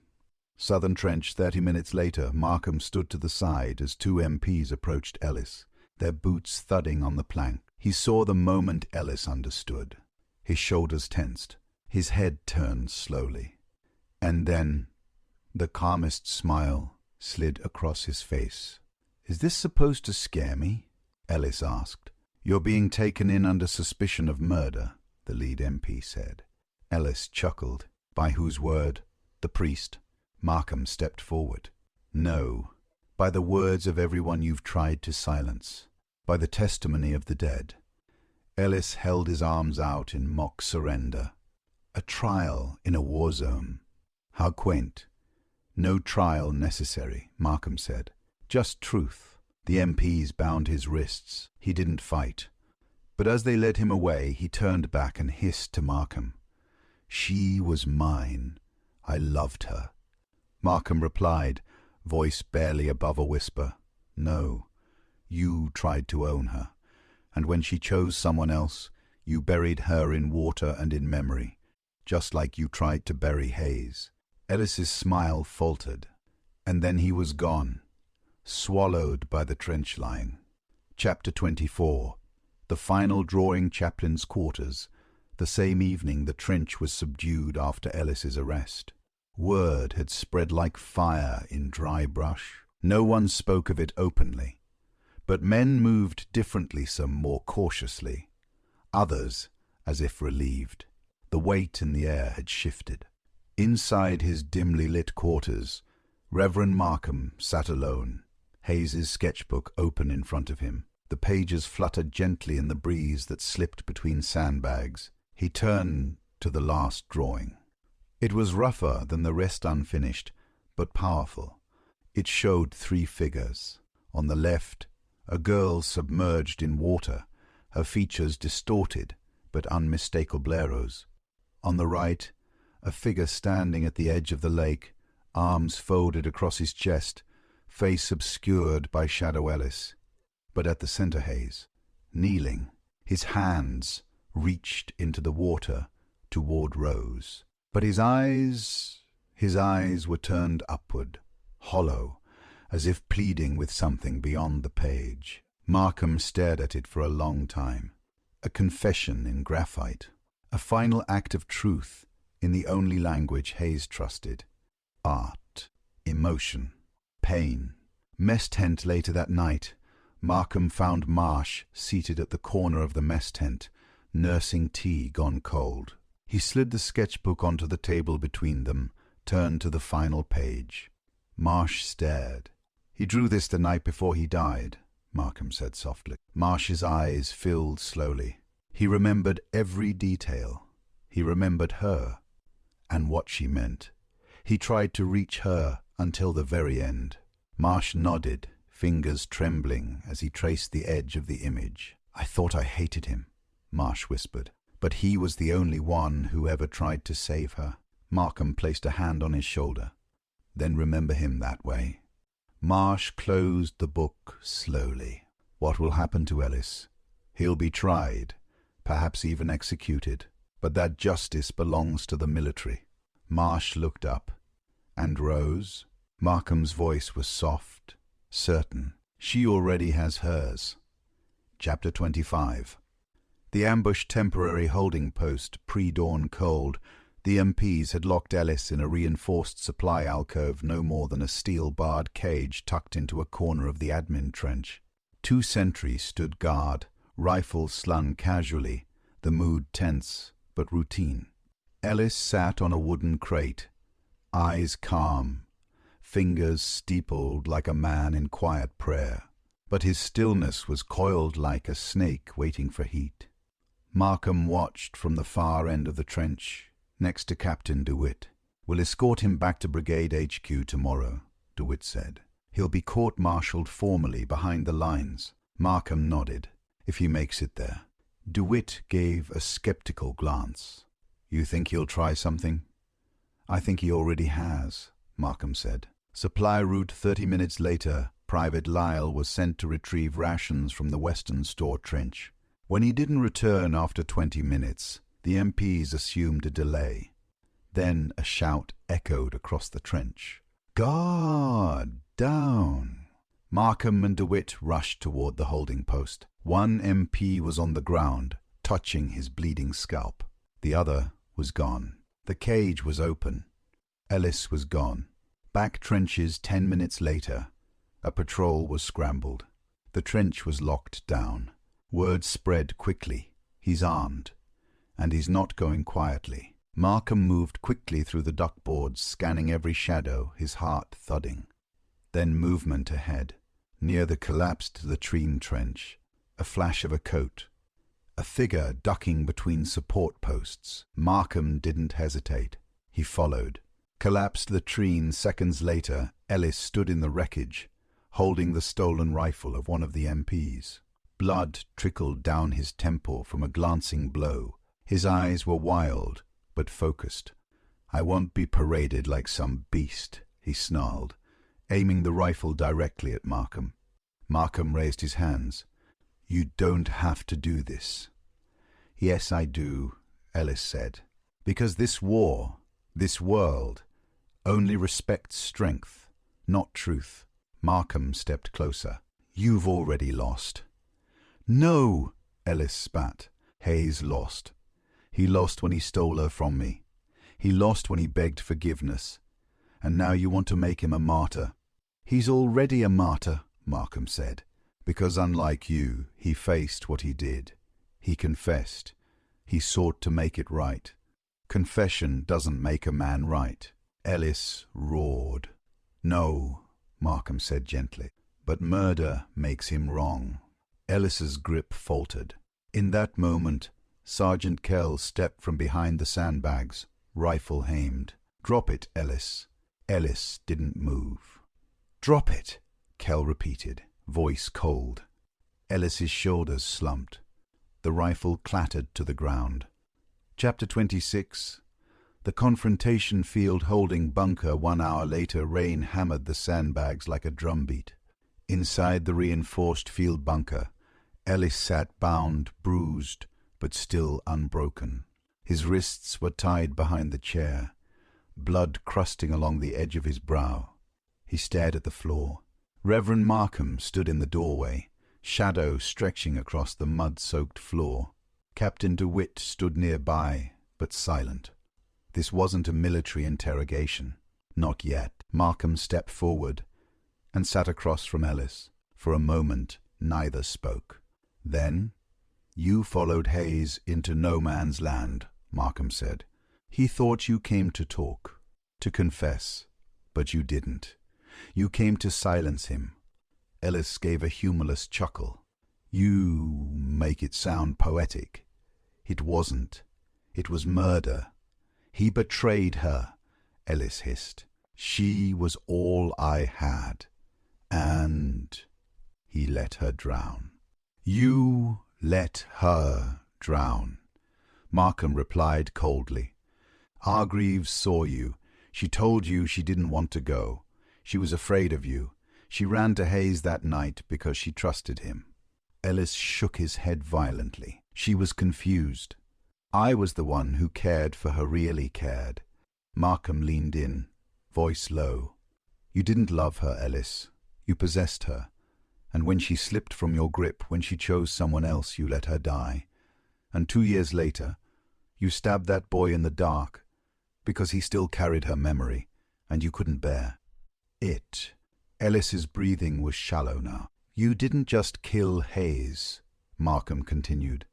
Speaker 1: Southern trench. 30 minutes later, Markham stood to the side as 2 MPs approached Ellis, their boots thudding on the plank. He saw the moment Ellis understood. His shoulders tensed, his head turned slowly. And then the calmest smile slid across his face. "Is this supposed to scare me?" Ellis asked. "You're being taken in under suspicion of murder," the lead MP said. Ellis chuckled. "By whose word?" "The priest." Markham stepped forward. "No, by the words of everyone you've tried to silence, by the testimony of the dead." Ellis held his arms out in mock surrender. "A trial in a war zone. How quaint." "No trial necessary," Markham said. "Just truth." The MPs bound his wrists. He didn't fight. But as they led him away, he turned back and hissed to Markham. "She was mine. I loved her." Markham replied, voice barely above a whisper. "No, you tried to own her. And when she chose someone else, you buried her in water and in memory, just like you tried to bury Hayes." Ellis's smile faltered, and then he was gone, swallowed by the trench line. Chapter 24. The final drawing. Chaplain's quarters. The same evening the trench was subdued after Ellis's arrest. Word had spread like fire in dry brush. No one spoke of it openly, But men moved differently, some more cautiously, others as if relieved. The weight in the air had shifted. Inside his dimly lit quarters, Reverend Markham sat alone, Hayes's sketchbook open in front of him. The pages fluttered gently in the breeze that slipped between sandbags. He turned to the last drawing. It was rougher than the rest unfinished, but powerful. It showed 3 figures. On the left, a girl submerged in water, her features distorted but unmistakable arrows. On the right, a figure standing at the edge of the lake, arms folded across his chest, face obscured by Shadow Ellis. But at the center, Hayes, kneeling, his hands reached into the water toward Rose. But his eyes were turned upward, hollow, as if pleading with something beyond the page. Markham stared at it for a long time. A confession in graphite, a final act of truth in the only language Hayes trusted. Art, emotion, pain. Mess tent later that night, Markham found Marsh seated at the corner of the mess tent, nursing tea gone cold. He slid the sketchbook onto the table between them, turned to the final page. Marsh stared. "He drew this the night before he died," Markham said softly. Marsh's eyes filled slowly. He remembered every detail. He remembered her and what she meant. He tried to reach her until the very end. Marsh nodded, fingers trembling as he traced the edge of the image. "I thought I hated him," Marsh whispered. "But he was the only one who ever tried to save her." Markham placed a hand on his shoulder. "Then remember him that way." Marsh closed the book slowly. "What will happen to Ellis? He'll be tried, perhaps even executed, but that justice belongs to the military." Marsh looked up. "And Rose?" Markham's voice was soft, certain. "She already has hers." Chapter 25. The ambushed temporary holding post, pre-dawn cold. The MPs had locked Ellis in a reinforced supply alcove no more than a steel-barred cage tucked into a corner of the admin trench. 2 sentries stood guard, rifles slung casually, the mood tense but routine. Ellis sat on a wooden crate, eyes calm, fingers steepled like a man in quiet prayer. But his stillness was coiled like a snake waiting for heat. Markham watched from the far end of the trench, next to Captain DeWitt. "We'll escort him back to Brigade HQ tomorrow," DeWitt said. "He'll be court-martialed formally behind the lines." Markham nodded. "If he makes it there." DeWitt gave a skeptical glance. "You think he'll try something?" "I think he already has," Markham said. Supply route 30 minutes later, Private Lyle was sent to retrieve rations from the Western Store trench. When he didn't return after 20 minutes, the MPs assumed a delay. Then a shout echoed across the trench. "Guard down!" Markham and DeWitt rushed toward the holding post. One MP was on the ground, touching his bleeding scalp. The other was gone. The cage was open. Ellis was gone. Back trenches 10 minutes later. A patrol was scrambled. The trench was locked down. Word spread quickly. "He's armed. And he's not going quietly." Markham moved quickly through the duckboards, scanning every shadow, his heart thudding. Then movement ahead. Near the collapsed latrine trench, a flash of a coat. A figure ducking between support posts. Markham didn't hesitate. He followed. Collapsed latrine seconds later, Ellis stood in the wreckage, holding the stolen rifle of one of the MPs. Blood trickled down his temple from a glancing blow. His eyes were wild, but focused. "I won't be paraded like some beast," he snarled, aiming the rifle directly at Markham. Markham raised his hands. "You don't have to do this." "Yes, I do," Ellis said. "Because this war, this world, only respects strength, not truth." Markham stepped closer. "You've already lost." "No!" Ellis spat. "Hayes lost. He lost when he stole her from me. He lost when he begged forgiveness. And now you want to make him a martyr." "He's already a martyr," Markham said. Because unlike you, he faced what he did. He confessed. He sought to make it right. Confession doesn't make a man right. Ellis roared. No, Markham said gently, but murder makes him wrong. Ellis's grip faltered. In that moment, Sergeant Kell stepped from behind the sandbags, rifle aimed. "Drop it, Ellis." Ellis didn't move. "Drop it," Kell repeated, voice cold. Ellis's shoulders slumped. The rifle clattered to the ground. Chapter 26. The confrontation field holding bunker 1 hour later, rain hammered the sandbags like a drumbeat. Inside the reinforced field bunker, Ellis sat bound, bruised, but still unbroken. His wrists were tied behind the chair, blood crusting along the edge of his brow. He stared at the floor. Reverend Markham stood in the doorway, shadow stretching across the mud-soaked floor. Captain DeWitt stood nearby, but silent. This wasn't a military interrogation. Not yet. Markham stepped forward and sat across from Ellis. For a moment, neither spoke. Then, "You followed Hayes into no man's land," Markham said. "He thought you came to talk, to confess, but you didn't. You came to silence him." Ellis gave a humorless chuckle. "You make it sound poetic. It wasn't. It was murder. He betrayed her," Ellis hissed. "She was all I had. And he let her drown." "You let her drown," Markham replied coldly. "Hargreaves saw you. She told you she didn't want to go. She was afraid of you. She ran to Hayes that night because she trusted him." Ellis shook his head violently. She was confused. "I was the one who cared for her, really cared." Markham leaned in, voice low. "You didn't love her, Ellis. You possessed her. And when she slipped from your grip, when she chose someone else, you let her die. And 2 years later, you stabbed that boy in the dark because he still carried her memory, and you couldn't bear it." Ellis's breathing was shallow now. "You didn't just kill Hayes," Markham continued.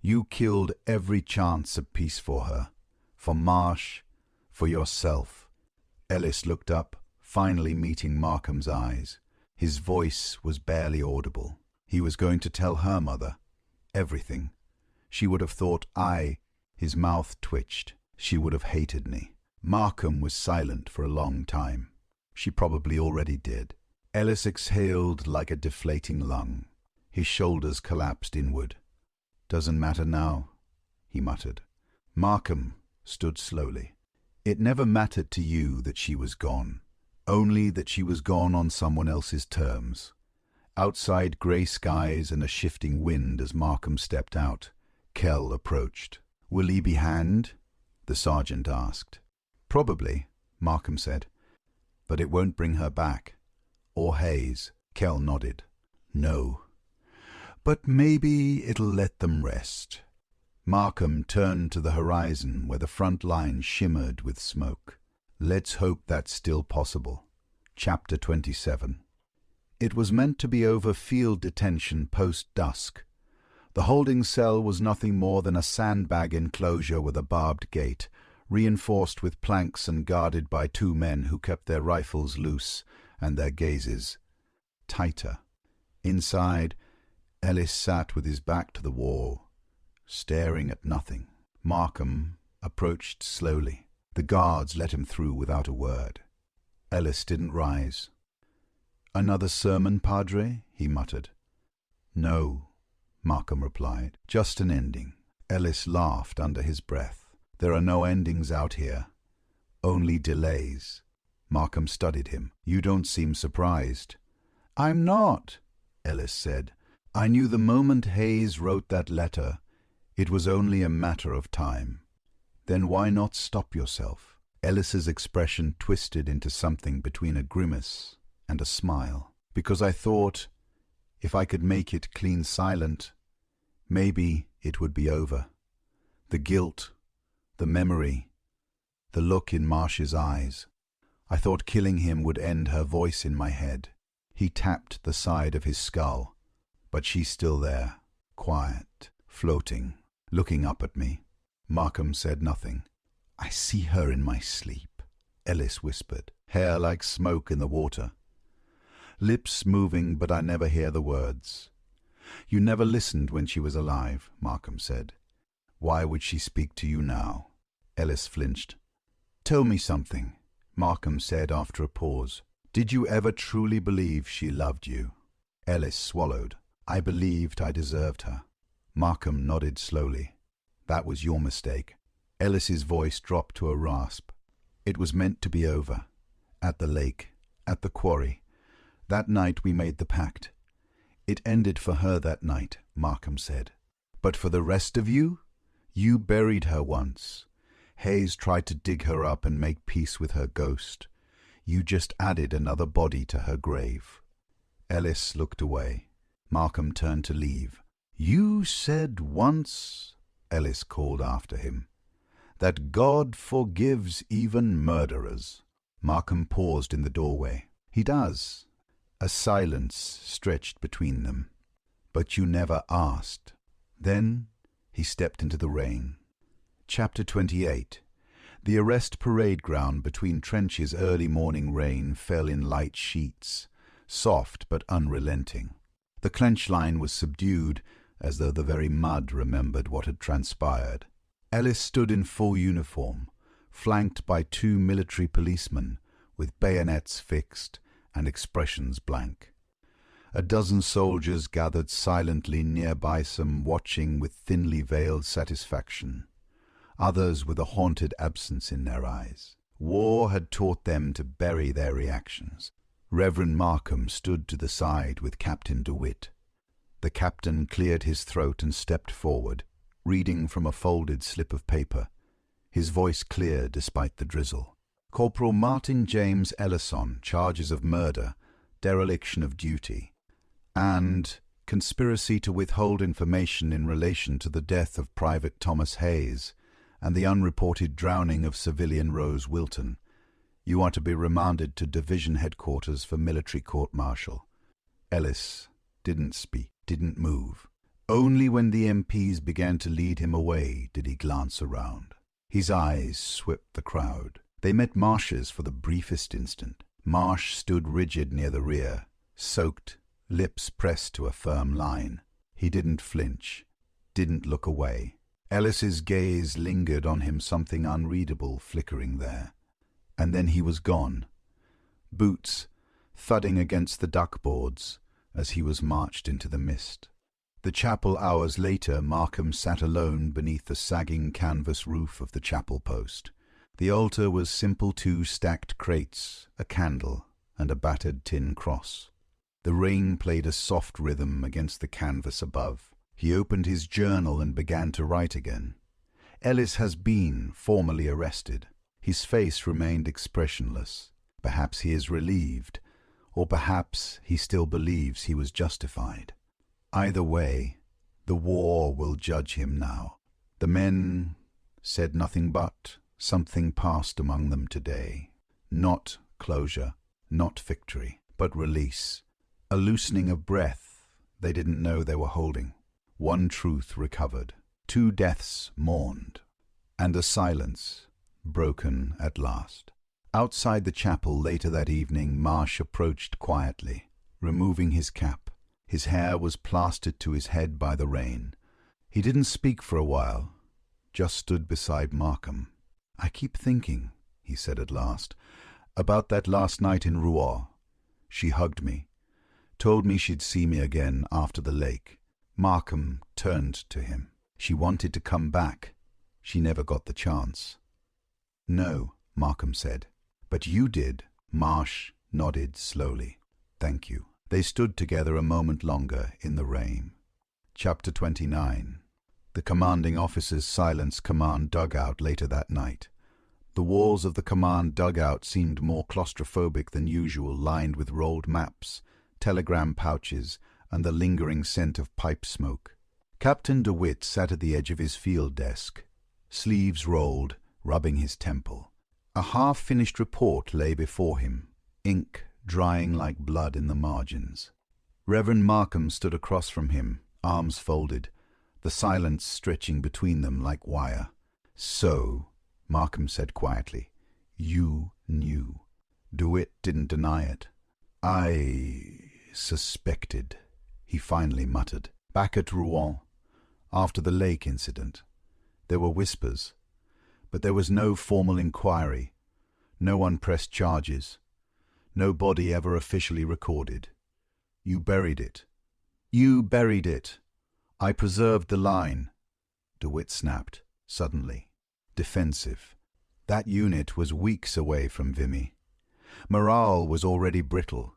Speaker 1: "You killed every chance of peace for her, for Marsh, for yourself." Ellis looked up, finally meeting Markham's eyes. His voice was barely audible. He was going to tell her mother everything. She would have thought his mouth twitched. She would have hated me. Markham was silent for a long time. She probably already did. Ellis exhaled like a deflating lung. His shoulders collapsed inward. "Doesn't matter now," he muttered. Markham stood slowly. "It never mattered to you that she was gone. Only that she was gone on someone else's terms." Outside grey skies and a shifting wind as Markham stepped out, Kell approached. "Will he be hanged?" the sergeant asked. "Probably," Markham said. "But it won't bring her back. Or Hayes." Kell nodded. "No. But maybe it'll let them rest." Markham turned to the horizon where the front line shimmered with smoke. "Let's hope that's still possible." Chapter 27. It was meant to be over field detention post-dusk. The holding cell was nothing more than a sandbag enclosure with a barbed gate, reinforced with planks and guarded by 2 men who kept their rifles loose and their gazes tighter. Inside, Ellis sat with his back to the wall, staring at nothing. Markham approached slowly. The guards let him through without a word. Ellis didn't rise. "Another sermon, Padre?" he muttered. "No," Markham replied. "Just an ending." Ellis laughed under his breath. "There are no endings out here. Only delays." Markham studied him. "You don't seem surprised." "I'm not," Ellis said. "I knew the moment Hayes wrote that letter, it was only a matter of time." "Then why not stop yourself?" Ellis's expression twisted into something between a grimace and a smile. "Because I thought, if I could make it clean silent, maybe it would be over. The guilt, the memory, the look in Marsh's eyes. I thought killing him would end her voice in my head." He tapped the side of his skull. But she's still there, quiet, floating, looking up at me. Markham said nothing. "I see her in my sleep," Ellis whispered, hair like smoke in the water. Lips moving, but I never hear the words. "You never listened when she was alive," Markham said. "Why would she speak to you now?" Ellis flinched. "Tell me something," Markham said after a pause. "Did you ever truly believe she loved you?" Ellis swallowed. "I believed I deserved her." Markham nodded slowly. "That was your mistake." Ellis's voice dropped to a rasp. "It was meant to be over. At the lake, at the quarry. That night we made the pact. It ended for her that night," Markham said. "But for the rest of you? You buried her once. Hayes tried to dig her up and make peace with her ghost. You just added another body to her grave." Ellis looked away. Markham turned to leave. "You said once," Ellis called after him, "that God forgives even murderers." Markham paused in the doorway. "He does." A silence stretched between them. "But you never asked." Then he stepped into the rain. Chapter 28. The arrest parade ground between trenches. Early morning rain fell in light sheets, soft but unrelenting. The clench line was subdued, as though the very mud remembered what had transpired. Ellis stood in full uniform, flanked by 2 military policemen, with bayonets fixed and expressions blank. A dozen soldiers gathered silently nearby, some watching with thinly veiled satisfaction, others with a haunted absence in their eyes. War had taught them to bury their reactions. Reverend Markham stood to the side with Captain DeWitt. The captain cleared his throat and stepped forward, reading from a folded slip of paper, his voice clear despite the drizzle. "Corporal Martin James Ellison, charges of murder, dereliction of duty, and conspiracy to withhold information in relation to the death of Private Thomas Hayes and the unreported drowning of civilian Rose Wilton. You are to be remanded to Division Headquarters for military court-martial." Ellis didn't speak, didn't move. Only when the MPs began to lead him away did he glance around. His eyes swept the crowd. They met Marsh's for the briefest instant. Marsh stood rigid near the rear, soaked, lips pressed to a firm line. He didn't flinch, didn't look away. Ellis's gaze lingered on him, something unreadable flickering there. And then he was gone, boots thudding against the duckboards as he was marched into the mist. The chapel. Hours later, Markham sat alone beneath the sagging canvas roof of the chapel post. The altar was simple: 2 stacked crates, a candle, and a battered tin cross. The rain played a soft rhythm against the canvas above. He opened his journal and began to write again. Ellis has been formally arrested. His face remained expressionless. Perhaps he is relieved, or perhaps he still believes he was justified. Either way, the war will judge him now. The men said nothing but something passed among them today. Not closure, not victory, but release. A loosening of breath they didn't know they were holding. One truth recovered. 2 deaths mourned. And a silence broken at last. Outside the chapel later that evening, Marsh approached quietly, removing his cap. His hair was plastered to his head by the rain. He didn't speak for a while, just stood beside Markham. "I keep thinking," he said at last, "about that last night in Rouen. She hugged me, told me she'd see me again after the lake." Markham turned to him. "She wanted to come back. She never got the chance." "No," Markham said. "But you did." Marsh nodded slowly. "Thank you." They stood together a moment longer in the rain. Chapter 29. The commanding officer's silence command dugout later that night. The walls of the command dugout seemed more claustrophobic than usual, lined with rolled maps, telegram pouches, and the lingering scent of pipe smoke. Captain DeWitt sat at the edge of his field desk, sleeves rolled, rubbing his temple. A half-finished report lay before him, ink drying like blood in the margins. Reverend Markham stood across from him, arms folded, the silence stretching between them like wire. "So," Markham said quietly, "you knew." DeWitt didn't deny it. "I suspected," he finally muttered. Back at Rouen, after the lake incident, there were whispers, but there was no formal inquiry, no one pressed charges, no body ever officially recorded. "You buried it. You buried it. I preserved the line," DeWitt snapped, suddenly, defensive. That unit was weeks away from Vimy. Morale was already brittle.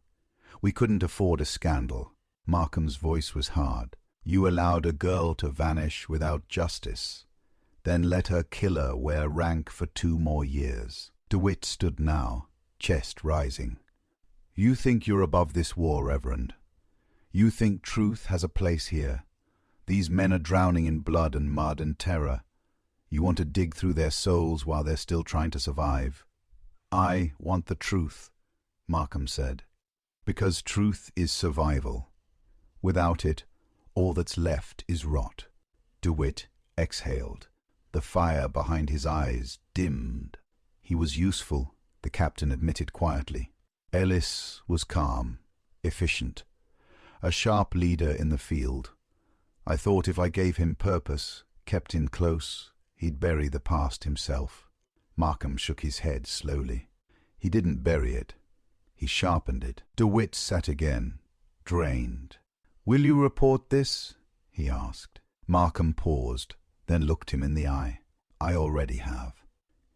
Speaker 1: We couldn't afford a scandal. Markham's voice was hard. "You allowed a girl to vanish without justice, then let her killer wear rank for 2 more years. DeWitt stood now, chest rising. "You think you're above this war, Reverend. You think truth has a place here. These men are drowning in blood and mud and terror. You want to dig through their souls while they're still trying to survive." "I want the truth," Markham said, "because truth is survival. Without it, all that's left is rot." DeWitt exhaled. The fire behind his eyes dimmed. He was useful, the captain admitted quietly. Ellis was calm, efficient, a sharp leader in the field. I thought if I gave him purpose, kept him close, he'd bury the past himself. Markham shook his head slowly. He didn't bury it. He sharpened it. DeWitt sat again, drained. "Will you report this?" he asked. Markham paused, then looked him in the eye. "I already have."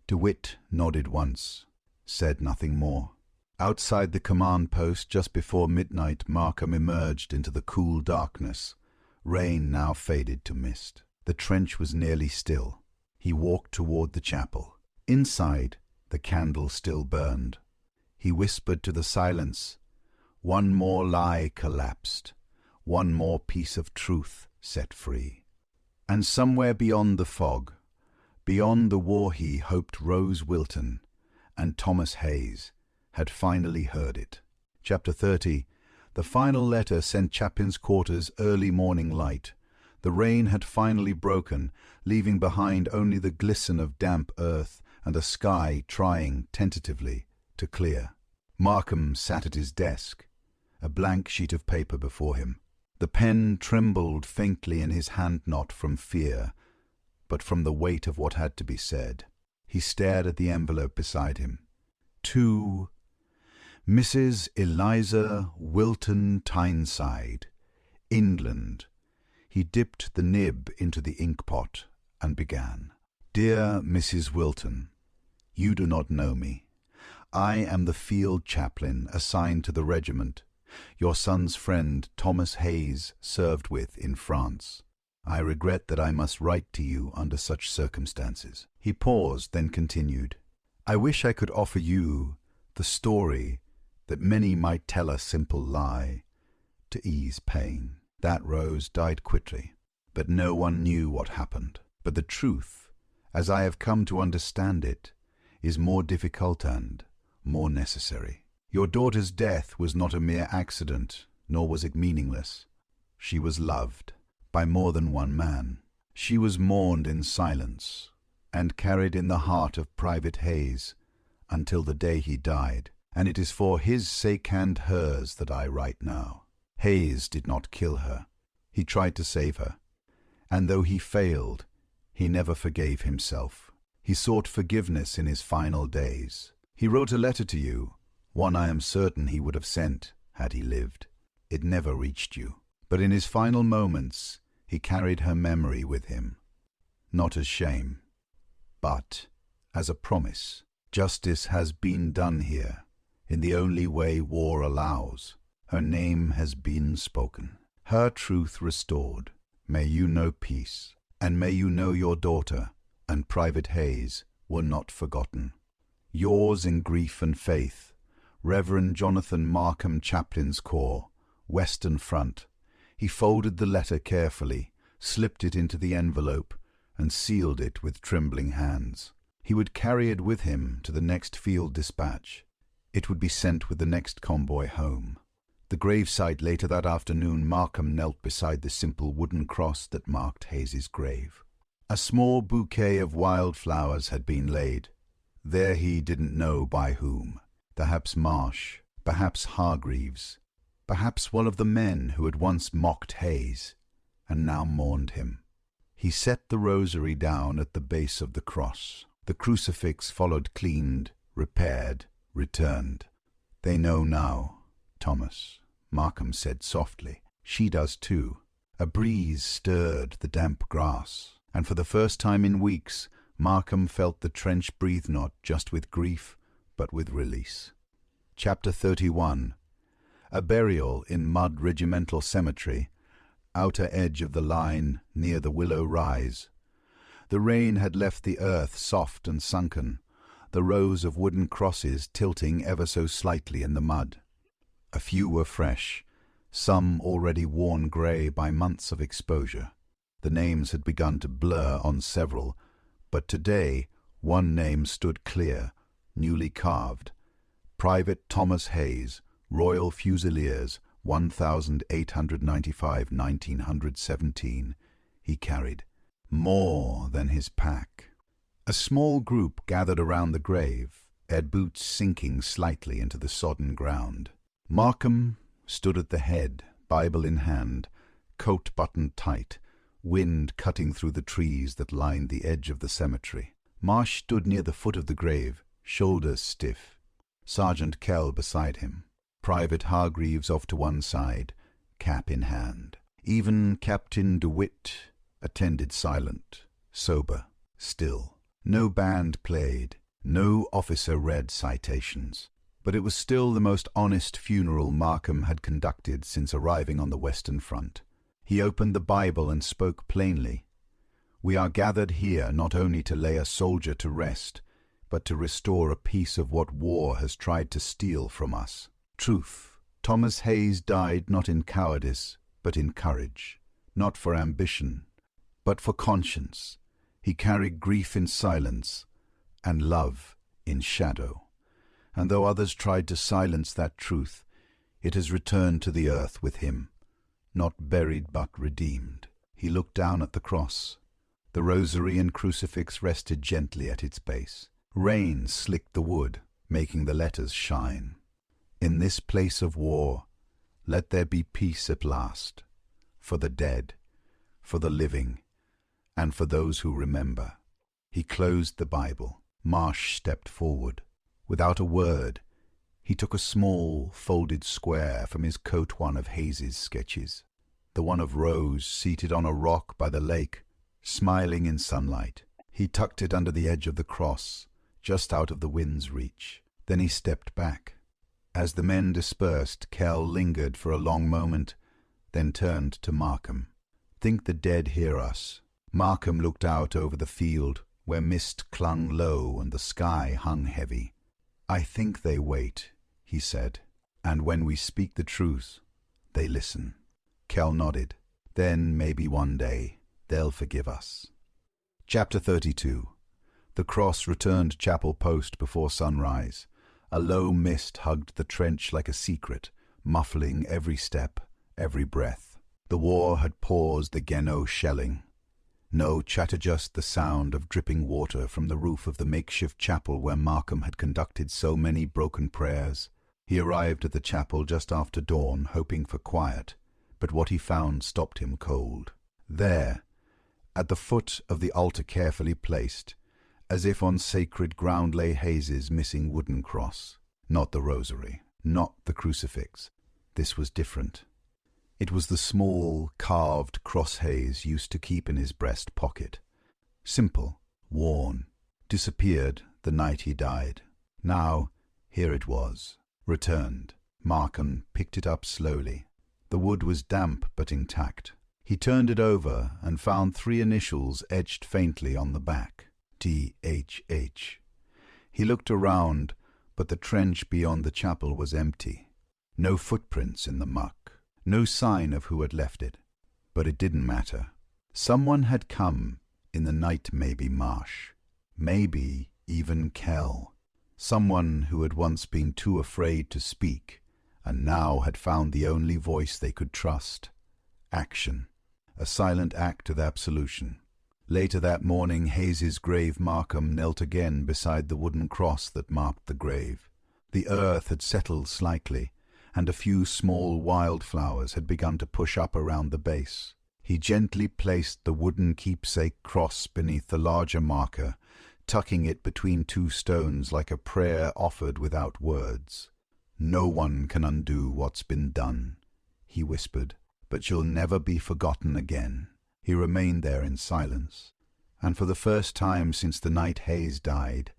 Speaker 1: DeWitt nodded once, said nothing more. Outside the command post, just before midnight, Markham emerged into the cool darkness. Rain now faded to mist. The trench was nearly still. He walked toward the chapel. Inside, the candle still burned. He whispered to the silence. One more lie collapsed. One more piece of truth set free. And somewhere beyond the fog, beyond the war he hoped, Rose Wilton and Thomas Hayes had finally heard it. Chapter 30. The final letter sent Chaplin's quarters early morning light. The rain had finally broken, leaving behind only the glisten of damp earth and a sky trying, tentatively, to clear. Markham sat at his desk, a blank sheet of paper before him. The pen trembled faintly in his hand, not from fear, but from the weight of what had to be said. He stared at the envelope beside him. To Mrs. Eliza Wilton Tyneside, England. He dipped the nib into the inkpot and began. Dear Mrs. Wilton, you do not know me. I am the field chaplain assigned to the regiment your son's friend Thomas Hayes served with in France. I regret that I must write to you under such circumstances. He paused, then continued. I wish I could offer you the story that many might tell a simple lie to ease pain. That rose died quickly, but no one knew what happened. But the truth, as I have come to understand it, is more difficult and more necessary. Your daughter's death was not a mere accident, nor was it meaningless. She was loved by more than one man. She was mourned in silence and carried in the heart of Private Hayes until the day he died, and it is for his sake and hers that I write now. Hayes did not kill her. He tried to save her, and though he failed, he never forgave himself. He sought forgiveness in his final days. He wrote a letter to you, one I am certain he would have sent had he lived. It never reached you. But in his final moments, he carried her memory with him, not as shame, but as a promise. Justice has been done here, in the only way war allows. Her name has been spoken, her truth restored. May you know peace, and may you know your daughter and Private Hayes were not forgotten. Yours in grief and faith, Reverend Jonathan Markham, Chaplin's Corps, Western Front. He folded the letter carefully, slipped it into the envelope, and sealed it with trembling hands. He would carry it with him to the next field dispatch. It would be sent with the next convoy home. the gravesite later that afternoon, Markham knelt beside the simple wooden cross that marked Hayes's grave. A small bouquet of wildflowers had been laid. There he didn't know by whom. Perhaps Marsh, perhaps Hargreaves, perhaps one of the men who had once mocked Hayes, and now mourned him. He set the rosary down at the base of the cross. The crucifix followed, cleaned, repaired, returned. "They know now, Thomas," Markham said softly. "She does too." A breeze stirred the damp grass, and for the first time in weeks Markham felt the trench breathe not just with grief, but with release. Chapter 31. A burial in Mud Regimental Cemetery, outer edge of the line near the Willow Rise. The rain had left the earth soft and sunken, the rows of wooden crosses tilting ever so slightly in the mud. A few were fresh, some already worn grey by months of exposure. The names had begun to blur on several, but today one name stood clear, newly carved. Private Thomas Hayes, Royal Fusiliers, 1895-1917, he carried. More than his pack. A small group gathered around the grave, their boots sinking slightly into the sodden ground. Markham stood at the head, Bible in hand, coat buttoned tight, wind cutting through the trees that lined the edge of the cemetery. Marsh stood near the foot of the grave, shoulders stiff. Sergeant Kell beside him. Private Hargreaves off to one side, cap in hand. Even Captain DeWitt attended silent, sober, still. No band played, no officer read citations. But it was still the most honest funeral Markham had conducted since arriving on the Western Front. He opened the Bible and spoke plainly. "We are gathered here not only to lay a soldier to rest, but to restore a piece of what war has tried to steal from us. Truth. Thomas Hayes died not in cowardice, but in courage. Not for ambition, but for conscience. He carried grief in silence, and love in shadow. And though others tried to silence that truth, it has returned to the earth with him, not buried but redeemed." He looked down at the cross. The rosary and crucifix rested gently at its base. Rain slicked the wood, making the letters shine. "In this place of war, let there be peace at last, for the dead, for the living, and for those who remember." He closed the Bible. Marsh stepped forward. Without a word, he took a small, folded square from his coat, one of Hayes's sketches, the one of Rose seated on a rock by the lake, smiling in sunlight. He tucked it under the edge of the cross, just out of the wind's reach. Then he stepped back. As the men dispersed, Kell lingered for a long moment, then turned to Markham. "Think the dead hear us." Markham looked out over the field, where mist clung low and the sky hung heavy. "I think they wait," he said, "and when we speak the truth, they listen." Kell nodded. "Then maybe one day they'll forgive us." Chapter 32. The cross returned chapel post before sunrise. A low mist hugged the trench like a secret, muffling every step, every breath. The war had paused again, no shelling. No chatter, just the sound of dripping water from the roof of the makeshift chapel where Markham had conducted so many broken prayers. He arrived at the chapel just after dawn, hoping for quiet, but what he found stopped him cold. There, at the foot of the altar carefully placed, as if on sacred ground, lay Hayes's missing wooden cross. Not the rosary, not the crucifix. This was different. It was the small, carved cross Hayes used to keep in his breast pocket. Simple, worn, disappeared the night he died. Now, here it was, returned. Markham picked it up slowly. The wood was damp but intact. He turned it over and found 3 initials etched faintly on the back. T.H.H. He looked around, but the trench beyond the chapel was empty. No footprints in the muck. No sign of who had left it. But it didn't matter. Someone had come in the night, maybe Marsh. Maybe even Kell. Someone who had once been too afraid to speak, and now had found the only voice they could trust: action, a silent act of absolution. Later that morning, Hayes's grave Markham knelt again beside the wooden cross that marked the grave. The earth had settled slightly, and a few small wildflowers had begun to push up around the base. He gently placed the wooden keepsake cross beneath the larger marker, tucking it between two stones like a prayer offered without words. "No one can undo what's been done," he whispered, "but you'll never be forgotten again." He remained there in silence, and for the first time since the night Hayes died,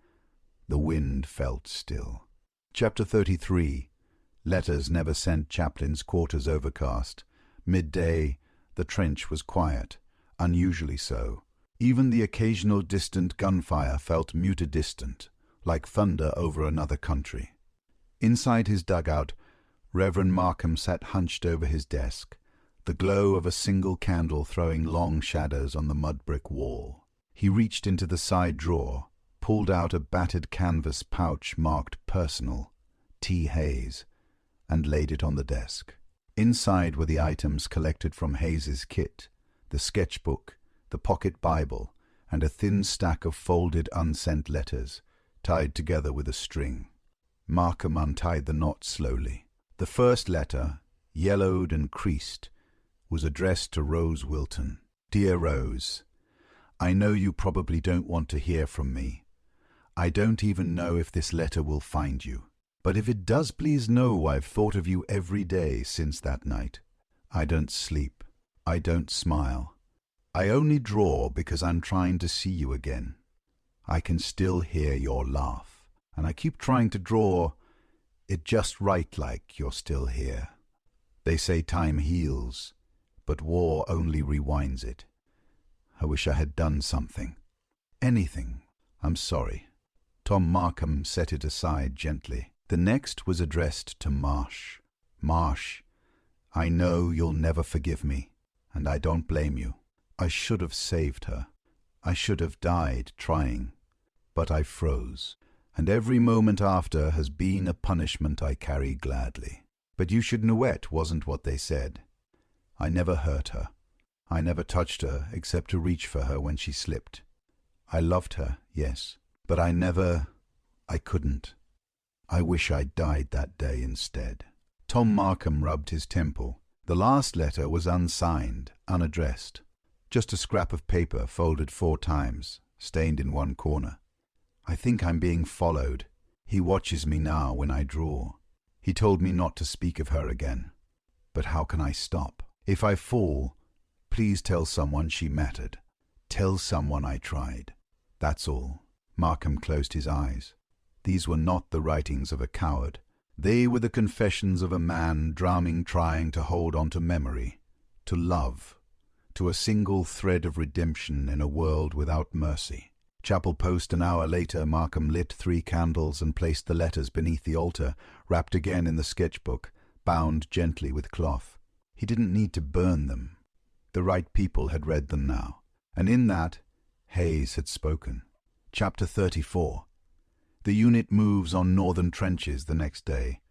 Speaker 1: the wind felt still. Chapter 33. Letters never sent. Chaplain's quarters overcast. Midday, the trench was quiet, unusually so. Even the occasional distant gunfire felt muted distant, like thunder over another country. Inside his dugout, Reverend Markham sat hunched over his desk, the glow of a single candle throwing long shadows on the mud-brick wall. He reached into the side drawer, pulled out a battered canvas pouch marked "Personal, T. Hayes," and laid it on the desk. Inside were the items collected from Hayes's kit: the sketchbook, the pocket Bible, and a thin stack of folded unsent letters, tied together with a string. Markham untied the knot slowly. The first letter, yellowed and creased, was addressed to Rose Wilton. "Dear Rose, I know you probably don't want to hear from me. I don't even know if this letter will find you. But if it does, please know I've thought of you every day since that night. I don't sleep. I don't smile. I only draw because I'm trying to see you again. I can still hear your laugh, and I keep trying to draw it just right, like you're still here. They say time heals, but war only rewinds it. I wish I had done something. Anything. I'm sorry." Tom Markham set it aside gently. The next was addressed to Marsh. "Marsh, I know you'll never forgive me, and I don't blame you. I should have saved her. I should have died trying. But I froze, and every moment after has been a punishment I carry gladly. But you should know it wasn't what they said. I never hurt her. I never touched her except to reach for her when she slipped. I loved her, yes, but I couldn't. I wish I'd died that day instead." Tom Markham rubbed his temple. The last letter was unsigned, unaddressed. Just a scrap of paper folded 4 times, stained in one corner. "I think I'm being followed. He watches me now when I draw. He told me not to speak of her again. But how can I stop? If I fall, please tell someone she mattered. Tell someone I tried. That's all." Markham closed his eyes. These were not the writings of a coward. They were the confessions of a man drowning, trying to hold on to memory, to love, to a single thread of redemption in a world without mercy. Chapel post an hour later, Markham lit 3 candles and placed the letters beneath the altar, wrapped again in the sketchbook, bound gently with cloth. He didn't need to burn them. The right people had read them now, and in that, Hayes had spoken. Chapter 34. The unit moves on northern trenches the next day.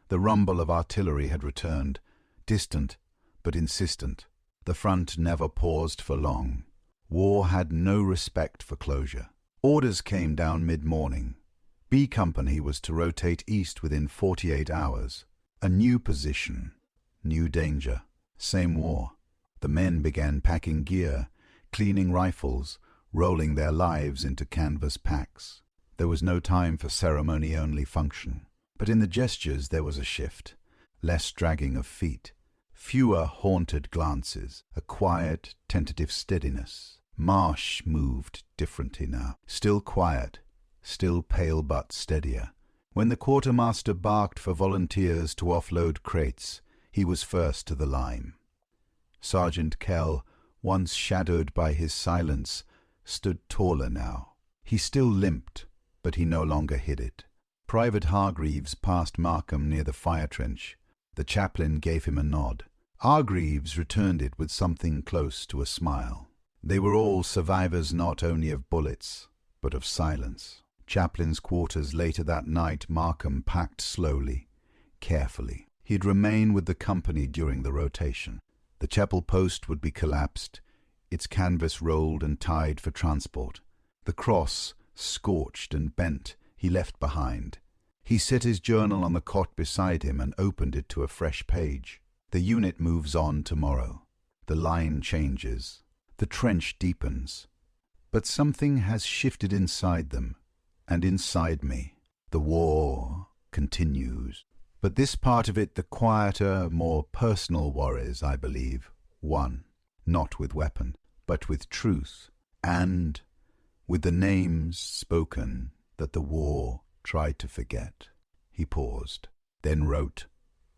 Speaker 1: The rumble of artillery had returned, distant but insistent. The front never paused for long. War had no respect for closure. Orders came down mid-morning. B Company was to rotate east within 48 hours. A new position, new danger, same war. The men began packing gear, cleaning rifles, rolling their lives into canvas packs. There was no time for ceremony-only function. But in the gestures there was a shift. Less dragging of feet, fewer haunted glances, a quiet, tentative steadiness. Marsh moved differently now. Still quiet, still pale but steadier. When the quartermaster barked for volunteers to offload crates, he was first to the line. Sergeant Kell, once shadowed by his silence, stood taller now. He still limped, but he no longer hid it. Private Hargreaves passed Markham near the fire trench. The chaplain gave him a nod. Hargreaves returned it with something close to a smile. They were all survivors not only of bullets, but of silence. Chaplain's quarters later that night, Markham packed slowly, carefully. He'd remain with the company during the rotation. The chapel post would be collapsed, its canvas rolled and tied for transport. The cross, scorched and bent, he left behind. He set his journal on the cot beside him and opened it to a fresh page. The unit moves on tomorrow. The line changes. The trench deepens. But something has shifted inside them, and inside me. The war continues. But this part of it, the quieter, more personal war is, I believe, won, not with weapon, but with truth, and with the names spoken that the war tried to forget. He paused, then wrote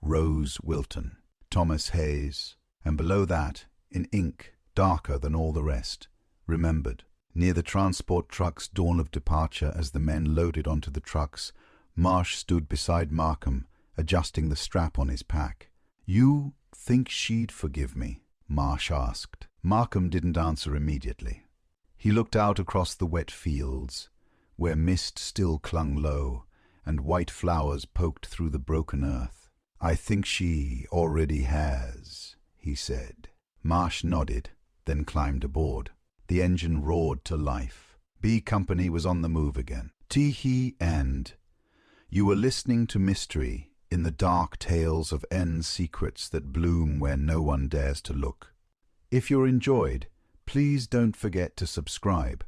Speaker 1: Rose Wilton, Thomas Hayes, and below that, in ink darker than all the rest, remembered. Near the transport truck's dawn of departure, as the men loaded onto the trucks, Marsh stood beside Markham, adjusting the strap on his pack. "You think she'd forgive me?" Marsh asked. Markham didn't answer immediately. He looked out across the wet fields, where mist still clung low, and white flowers poked through the broken earth. "I think she already has," he said. Marsh nodded, then climbed aboard. The engine roared to life. B Company was on the move again. Tee-hee end. You were listening to Mystery in the dark tales of N's secrets that bloom where no one dares to look. If you're enjoyed, please don't forget to subscribe.